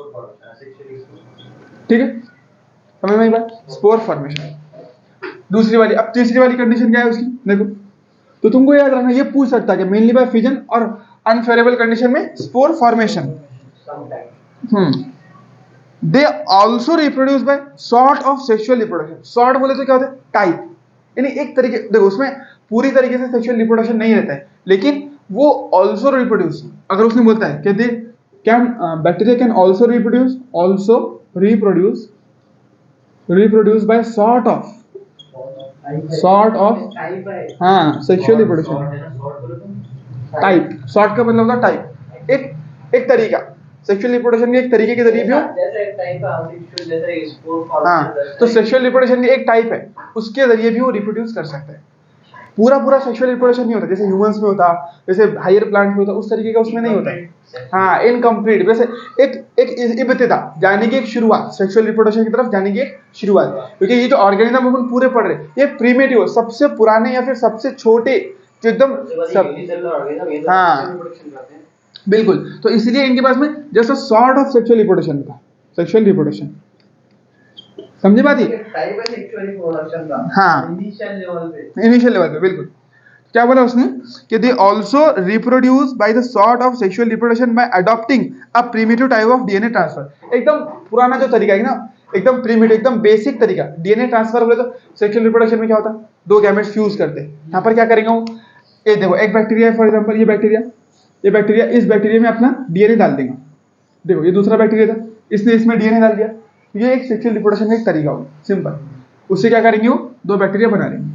ठीक है, समझ में आई बात? Spore formation. दूसरी वाली, अब तीसरी वाली कंडीशन क्या है उसकी? देखो, तो तुमको याद रखना, ये पूछ सकता है कि मेनली बाय फिजन और अनफेवरेबल कंडीशन में spore formation. They also reproduce by sort of sexual reproduction. Sort बोले तो क्या होता है? टाइप, यानी एक तरीके, देखो उसमें पूरी तरीके से सेक्सुअल रिप्रोडक्शन नहीं रहता है, लेकिन वो ऑल्सो रिप्रोड्यूस। अगर उसने बोलता है कि they can bacteria can also reproduce by sort of हाँ सेक्सुअल रिप्रोडक्शन टाइप। सॉर्ट का मतलब होता टाइप, एक तरीका। सेक्सुअल रिप्रोडक्शन के एक तरीके के जरिए भी हो, जैसे एक टाइप का asexual, जैसे स्पोर हाँ तो सेक्सुअल रिप्रोडक्शन की एक टाइप है, उसके जरिए भी वो रिप्रोड्यूस कर सकता है। पूरा सेक्सुअल रिप्रोडक्शन नहीं होता जैसे ह्यूमंस में होता, जैसे हायर प्लांट में होता, उस तरीके का उसमें नहीं होता। हाँ इनकम्प्लीट, वैसे एक इब्तिदा यानी कि एक शुरुआत, सेक्सुअल रिप्रोडक्शन की तरफ जाने की एक शुरुआत। क्योंकि ये जो ऑर्गेनिज्म अपन पूरे पढ़ रहे हैं, ये प्रीमेटिव, सबसे पुराने या फिर सबसे छोटे जो एकदम हाँ बिल्कुल, तो इसलिए इनके पास में जैसा सॉर्ट ऑफ सेक्सुअल रिप्रोडक्शन था, सेक्सुअल रिप्रोडक्शन, समझे बात ये? टाइप है सेक्सुअल रिप्रोडक्शन का, हाँ इनिशियल लेवल पे बिल्कुल। क्या बोला उसने कि they also reproduce by the sort of sexual reproduction by adopting a primitive type of DNA transfer. एकदम पुराना जो तरीका है ना, एकदम प्रिमिटिव, एकदम बेसिक तरीका। डीएनए ट्रांसफर बोले तो सेक्सुअल रिप्रोडक्शन में क्या होता है, दो गैमेट्स फ्यूज करते हैं। यहाँ पर क्या करेंगे वो, ये देखो एक बैक्टीरिया है, फॉर एग्जांपल ये बैक्टीरिया इस बैक्टीरिया में अपना डीएनए डाल देगा। देखो ये दूसरा बैक्टीरिया था, इसने इसमें डीएनए डाल दिया। ये एक सेक्सुअल रिप्रोडक्शन का एक तरीका हो, सिंपल। उससे क्या करेंगे वो, दो बैक्टीरिया बना लेंगे।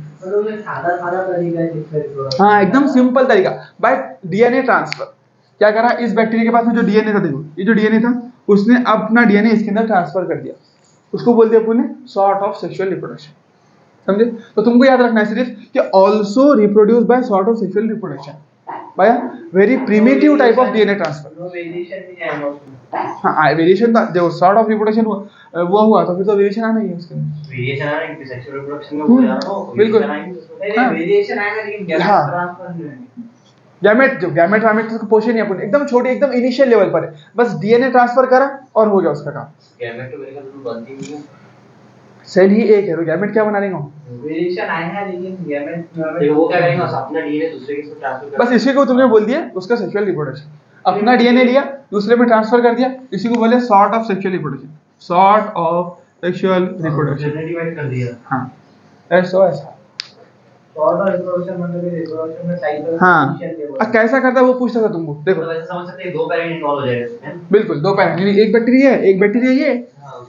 हाँ एकदम सिंपल तरीका, बाय डीएनए ट्रांसफर। क्या करा, इस बैक्टीरिया के पास में जो डीएनए था, देखो ये जो डीएनए था, उसने अपना डीएनए इसके अंदर ट्रांसफर कर दिया। उसको बोल दिया अपन ने सॉर्ट ऑफ सेक्सुअल रिप्रोडक्शन। समझे? तो तुमको याद रखना है सिर्फ कि also reproduce by sort of sexual reproduction by very primitive type of DNA transfer. हाँ वेरिएशन था, जो सॉर्ट ऑफ रिप्रोडक्शन वो हुआ तो फिर तो वेरिएशन आना ही है उसके अंदर। वेरिएशन आ रहा है कि सेक्सुअल रिप्रोडक्शन में हो जा रहा हो, बिल्कुल वेरिएशन आएगा लेकिन गैमेट ट्रांसफर नहीं होगा। गैमेट तो पोषण नहीं, अपन एकदम छोटे, एकदम इनिशियल लेवल पर है, बस डीएनए ट्रांसफर करा और हो गया उसका काम। गैमेट तो मेरे ख्याल से बनती नहीं है, सेल ही एक है, तो गैमेट क्या बना लेंगे? वेरिएशन आएगा लेकिन गैमेट वो क्या करेंगे, अपना डीएनए दूसरे के साथ ट्रांसफर कर, बस इसी को तुमने बोल दिया उसका सेक्सुअल रिप्रोडक्शन। अपना डीएनए लिया, दूसरे में ट्रांसफर कर दिया, इसी को बोले sort of sexual reproduction. Sort of sexual reproduction divide कर दिया। हाँ ऐसा सॉर्ट ऑफ रिप्रोडक्शन मतलब रिप्रोडक्शन में टाइप है। हाँ अब कैसा करता है वो पूछता था तुमको। देखो तो वैसे समझ सकते हैं दो पैरेंट इन्वॉल्व हो जाएगा इसमें। बिल्कुल, दो पैरेंट, एक बैक्टीरिया है, एक बैक्टीरिया ये,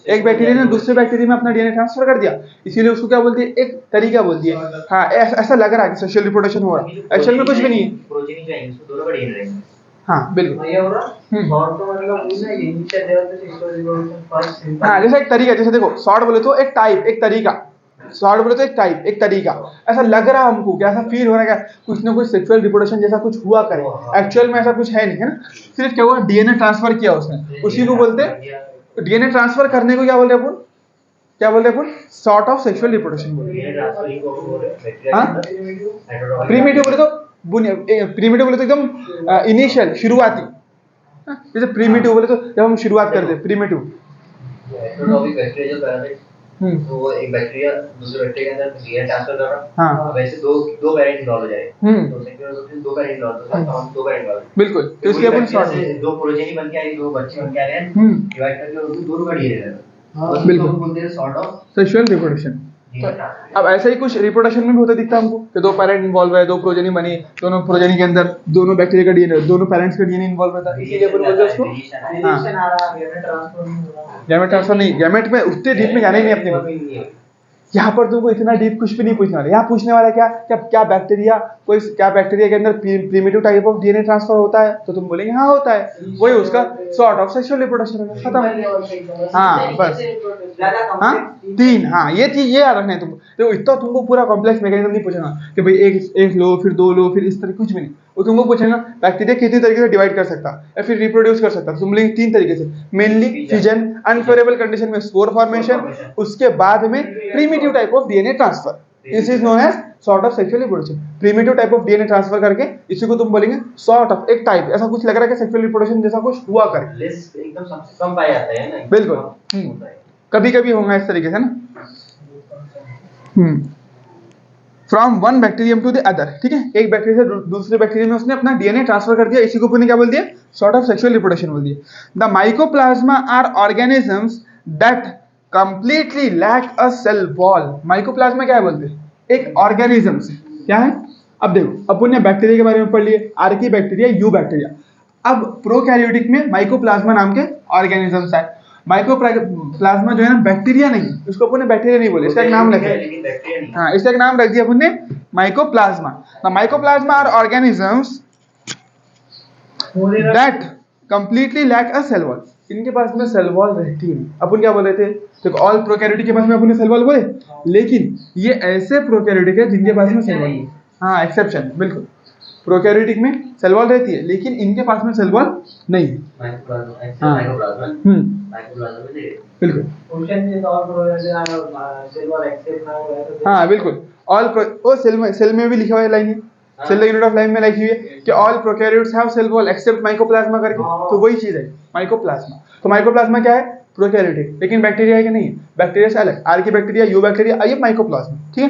एक बैक्टीरिया ने दूसरे बैक्टीरिया में अपना डीएनए ट्रांसफर कर दिया, इसीलिए उसको क्या बोलते हैं, एक तरीका बोलती है। हाँ ऐसा लग रहा है कि सेक्सुअल रिप्रोडक्शन हो रहा है, एक्चुअल में कुछ भी नहीं है। प्रोजेनी का इसमें दोनों का डीएनए रहेंगे। हाँ बिल्कुल, ये हो रहा सॉर्ट तो मतलब वही ना, इनिशियल लेवल पे सेक्सुअल रिप्रोडक्शन फर्स्ट सिंपल। हाँ जैसे एक तरीका, जैसे देखो सॉर्ट बोले तो एक टाइप, एक तरीका। सॉर्ट बोले तो एक टाइप, एक तरीका। ऐसा लग रहा है हमको, क्या ऐसा फील हो रहा है, कुछ ना कुछ सेक्सुअल रिप्रोडक्शन जैसा कुछ हुआ करे, एक्चुअल में ऐसा कुछ है नहीं, है ना। सिर्फ क्या हुआ, डीएनए ट्रांसफर किया उसने, उसी को बोलते हैं डीएनए ट्रांसफर करने को क्या बोलते हैं अपन, क्या बोलते हैं अपन, सॉर्ट ऑफ सेक्सुअल रिप्रोडक्शन बोलते हैं। हाँ प्रीमेटिव बोले तो प्रीमेटिव बोले तो एकदम इनिशियल, शुरुआती। जैसे प्रीमेटिव बोले तो जब हम शुरुआत करते हैं, प्रीमेटिव। तो वो एक बैक्टीरिया दूसरे बैक्टीरिया के अंदर डीएनए ट्रांसफर कर रहा। हाँ वैसे दो पैरेंट इन्वॉल्व हो जाए, तो सेक्सुअल रिप्रोडक्शन दो पैरेंट इन्वॉल्व होता है, दो पैरेंट इन्वॉल्व बिल्कुल, तो इसलिए अपन सॉर्ट दो प्रोजेनी बन के आई, दो बच्चे बन के आ रहे हैं, डिवाइड करके दोनों का डीएनए रहता है। बिल्कुल बोलते हैं सॉर्ट ऑफ सेक्सुअल रिप्रोडक्शन। अब ऐसा ही कुछ रिप्रोडक्शन में भी होता दिखता है हमको कि दो पेरेंट इन्वॉल्व है, दो प्रोजेनी बनी, दोनों प्रोजेनी के अंदर दोनों बैक्टीरिया का डीएनए, दोनों पेरेंट्स का डीएनए इन्वॉल्व रहता है, इसीलिए अपन बोलते हैं उसको गैमेट ट्रांसफर। नहीं, गैमेट में उतने डीप में जाना ही नहीं अपने को। यहाँ पर तुमको इतना डीप कुछ भी नहीं पूछने वाला। यहाँ पूछने वाला क्या बैक्टीरिया के अंदर primitive type of DNA transfer होता है, तो तुम बोलेंगे हाँ होता है, वही उसका सॉर्ट ऑफ सेक्सुअल रिप्रोडक्शन है, खत्म। हाँ बस, हाँ तीन, हाँ ये चीज ये याद रखना है तुमको। देखो इतना तुमको पूरा कॉम्प्लेक्स मैकेनिज्म नहीं पूछना कि भाई एक लो फिर दो लो फिर इस तरह, कुछ भी नहीं। वो तुमको पूछेगा बैक्टीरिया कितनी तरीके से डिवाइड कर सकता है या फिर रिप्रोड्यूस कर सकता है, तुम बोलेंगे तीन तरीके से, मेनली फिजन, अनफेवरेबल कंडीशन में स्पोर फॉर्मेशन, उसके बाद में primitive type of DNA transfer. This is known as sort of sexual reproduction. Primitive type of DNA transfer करके इसी को तुम बोलेंगे सॉर्ट ऑफ, एक टाइप, ऐसा कुछ लग रहा है कि सेक्सुअल रिप्रोडक्शन जैसा कुछ हुआ करे, एकदम सबसे कम पाया जाता है ना। बिल्कुल कभी कभी होगा इस तरीके से ना। From one bacterium to the other, ठीक है, एक बैक्टीरिया से दूसरे बैक्टीरिया में उसने अपना डीएनए ट्रांसफर कर दिया, इसी को पुणे क्या बोल दिया, सॉर्ट ऑफ सेक्सुअल रिप्रोडक्शन बोल दिया। The mycoplasma are organisms that completely lack a cell wall. Mycoplasma क्या है बोलते हैं, एक ऑर्गेनिजम्स क्या है। अब देखो अपन ने बैक्टीरिया के बारे में पढ़ लिए, आर्की बैक्टीरिया, यू बैक्टीरिया। अब प्रोकैरियोटिक में माइकोप्लाज्मा नाम के ऑर्गेनिजम्स है। माइकोप्लाज्मा जो है ना बैक्टीरिया नहीं, उसको अपन ने बैक्टीरिया नहीं बोले, इसका एक नाम रखा है, लेकिन बैक्टीरिया नहीं। हाँ इसका एक नाम रख दिया अपन ने mycoplasma. The mycoplasma are organisms that completely lack a cell wall. इनके पास में सेल वॉल रहती है। अपन क्या बोल रहे थे, देखो ऑल प्रोकैरियोटिक के पास में अपन ने सेल वॉल बोले, लेकिन ये ऐसे प्रोकैरियोटिक है जिनके पास में सेल वॉल नहीं। हाँ एक्सेप्शन, बिल्कुल प्रोकैरियोटिक में सेल वॉल रहती है लेकिन इनके पास में सेल वॉल नहीं है। माइकोप्लाज्मा हाँ। माइकोप्लाज्मा माइकोप्लाज्मा में दे बिल्कुल क्वेश्चन ये तो और प्रोकैरियोटिक सेल वॉल एक्सेप्ट ना हो तो हाँ बिल्कुल ऑल वो सेल में भी लिखा हुआ है लाइन है, सेल यूनिट ऑफ लाइन में लिखी हुई है कि all prokaryotes have cell wall except mycoplasma करके, तो वही चीज है माइकोप्लाज्मा। तो माइकोप्लाज्मा क्या है, प्रोकैरियोटिक, लेकिन बैक्टीरिया है कि नहीं है, बैक्टीरिया से अलग, archaebacteria, eubacteria, ये माइकोप्लाज्मा, ठीक है।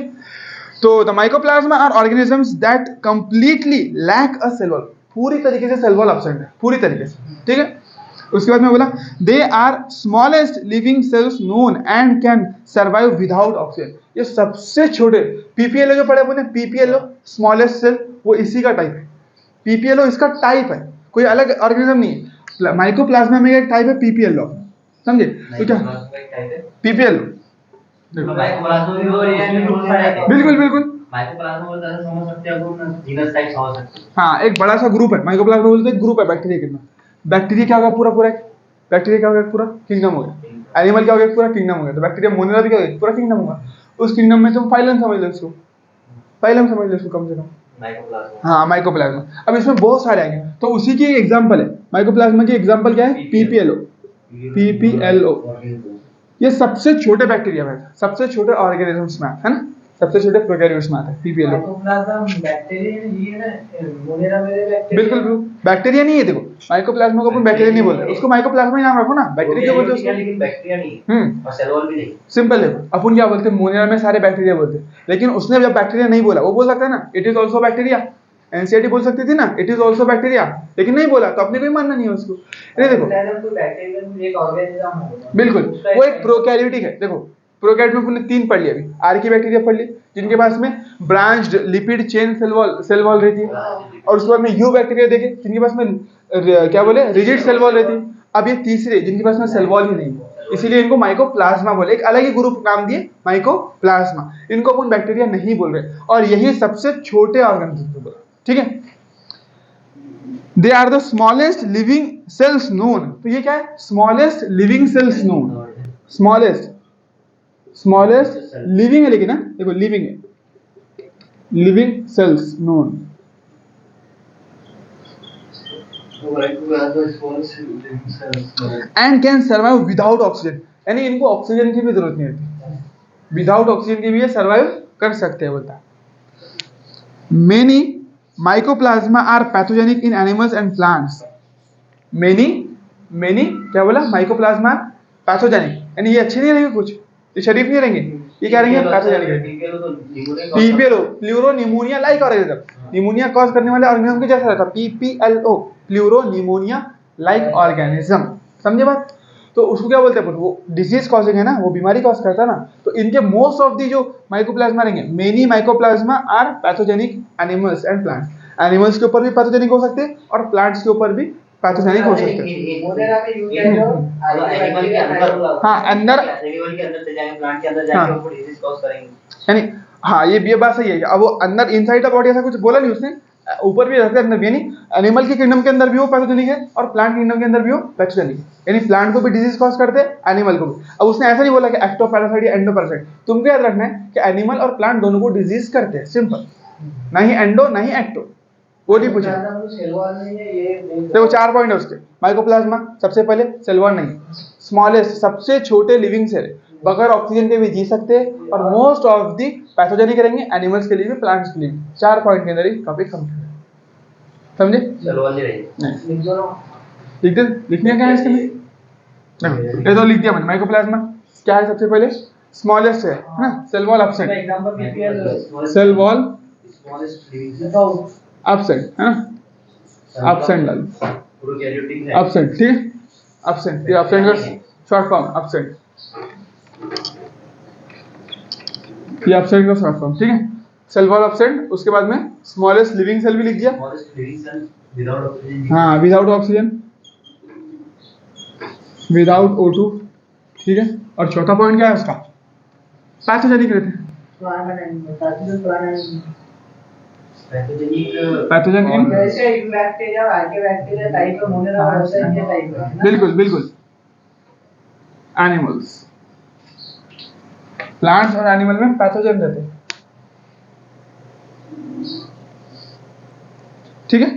तो the mycoplasma are organisms that completely lack a cell wall, पूरी तरीके से सेल वॉल एब्सेंट है, पूरी तरीके से, ठीक है। उसके बाद में बोला they are smallest living cells known and can survive without oxygen. ये सबसे छोटे पीपीएलओ जो पढ़े अपने, पीपीएलओ स्मॉलेस्ट सेल, वो इसी का टाइप है। पीपीएलओ इसका टाइप है, कोई अलग ऑर्गेनिज्म नहीं है। माइकोप्लाज्मा में एक टाइप है पीपीएलओ, समझे? तो क्या पीपीएलओ, बिल्कुल बिल्कुल हाँ एक बड़ा सा ग्रुप है माइकोप्लाज्मा, बोलते हैं ग्रुप है बैक्टीरिया कितना। बैक्टीरिया क्या होगा, पूरा पूरा बैक्टीरिया क्या होगा, पूरा किंगडम हो गया। एनिमल क्या हो गया, पूरा किंगडम हो गया। तो बैक्टीरिया मोनेरा भी क्या हो गया, पूरा किंगडम होगा। उस किंगडम में तुम फाइलम समझ लो इसको, फाइलम समझ लो इसको कम से कम। हाँ माइकोप्लाज्मा, अब इसमें बहुत सारे आएंगे, तो उसी की एग्जांपल है माइकोप्लाज्मा की एग्जांपल क्या है, पीपीएलओ। पीपीएलओ ये सबसे छोटे बैक्टीरिया में, सबसे छोटे ऑर्गेनिजम्स में है ना, सबसे छोटे प्रोकैरियोट्स में आता है पीपीएलओ। बिल्कुल बैक्टीरिया नहीं है, देखो माइकोप्लाज्मा को अपन बैक्टीरिया नहीं बोलते, उसको माइकोप्लाज्मा ही नाम रखो ना, बैक्टीरिया क्यों बोलते हो उसको? लेकिन बैक्टीरिया नहीं और सेल वॉल भी नहीं। सिंपल है, अपन क्या बोलते हैं, मोनेरा में सारे बैक्टीरिया बोलते हैं, लेकिन उसने जब बैक्टीरिया नहीं बोला, वो बोल सकता है ना it is also bacteria. NCERT बोल सकती थी ना इट इज ऑल्सो बैक्टीरिया, लेकिन नहीं बोला, तो अपने को ही मानना नहीं है उसको। नहीं देखो बिल्कुल वो एक प्रोकैरियोटिक है। देखो प्रोकैरियोट में हमने 3 पढ़ लिया, अभी आर की बैक्टीरिया पढ़ ली जिनके पास में branched lipid chain cell wall रहती है, और उसके बाद में यू बैक्टीरिया देखे जिनके पास में क्या बोले रिजिड सेल वॉल रहती है। अब ये तीसरे जिनके पास में सेल वॉल ही नहीं है, इसीलिए इनको माइकोप्लाज्मा बोले, एक अलग ही ग्रुप नाम दिए माइकोप्लाज्मा। इनको अपन बैक्टीरिया नहीं बोल रहे, और यही सबसे छोटे ऑर्गेनिज्म बोल, ठीक है। They are the smallest living cells known, तो ये क्या है, smallest living cells known, smallest living है, लेकिन ना देखो लिविंग है, living cells known. And can survive without oxygen, यानी इनको ऑक्सीजन की भी जरूरत नहीं होती, विदाउट ऑक्सीजन की भी ये सर्वाइव कर सकते हैं, बोलता। Many mycoplasma are pathogenic in animals and plants. Many क्या बोला, माइकोप्लाज्मा पैथोजेनिक, यानी ये अच्छे नहीं रहेंगे, कुछ ये शरीफ नहीं रहेंगे, ये क्या रहेंगे, pathogenic. PPLO pleuropneumonia like organism, pneumonia cause करने वाले ऑर्गेनिज्म के जैसा रहता है। पीपीएलओ प्लूरोनिमोनिया लाइक ऑर्गेनिज्म, समझे बात? तो उसको क्या बोलते हैं, वो डिजीज कॉजिंग है ना, वो बीमारी कॉज करता है ना। तो इनके मोस्ट ऑफ दी जो माइकोप्लाज्मा रहेंगे, many mycoplasma are pathogenic animals and plants. Animals के ऊपर भी पैथोजेनिक हो सकते हैं और प्लांट्स के ऊपर भी पैथोजेनिक हो सकते हैं। हाँ अंदर, यानी हाँ ये बात सही है। अब वो अंदर इनसाइड द बॉडी ऐसा कुछ बोला नहीं उसने, ऊपर भी रहते हैं अंदर भी, यानी एनिमल के किंगडम के अंदर भी वो पैथोजेनिक है और प्लांट किंगडम के अंदर भी वो पैथोजेनिक है, यानी प्लांट को भी डिजीज कॉज करते हैं, एनिमल को भी। अब उसने ऐसा नहीं बोला कि एक्टोपैरासाइट या एंडोपैरासाइट, तुमको याद रखना है कि एनिमल और प्लांट दोनों को डिजीज करते हैं, सिंपल, ना ही एंडो ना ही एक्टो, वो नहीं पूछा। देखो 4 पॉइंट है उसके। माइकोप्लाज्मा सबसे पहले सेल वॉल नहीं, स्मॉलेस्ट सबसे छोटे लिविंग सेल, बगैर ऑक्सीजन के भी जी सकते हैं, और मोस्ट ऑफ दी पैथोजेनिक रहेंगे, एनिमल्स के लिए भी प्लांट्स के लिए भी। 4 पॉइंट के अंदर ही टॉपिक कंप्लीट, समझे? लिखने क्या है इसके लिए, ये तो लिख दिया मैंने। माइकोप्लाज्मा क्या है, सबसे पहले स्मॉलेस्ट है ना, cell wall absent, cell wall absent है ना, एब्सेंट डाल, एब्सेंट, ठीक है, एब्सेंट, ये एब्सेंट का शॉर्ट फॉर्म, एब्सेंट, ये एब्सेंट का शॉर्ट फॉर्म, ठीक है। सेल वॉल एब्सेंट, उसके बाद में स्मॉलेस्ट लिविंग सेल भी लिख दिया, smallest living cell without oxygen. हाँ विदाउट ऑक्सीजन, विदाउट O2, ठीक है। और चौथा पॉइंट क्या है उसका, पैथोजेनिक रहते हैं, पैथोजन इन, जैसे बैक्टीरिया आर्कियोबैक्टीरिया टाइप में मोनोरा ऑर्गेनिज्म टाइप है ना। बिल्कुल बिल्कुल, एनिमल्स, प्लांट्स और एनिमल में पैथोजन रहते हैं, ठीक है।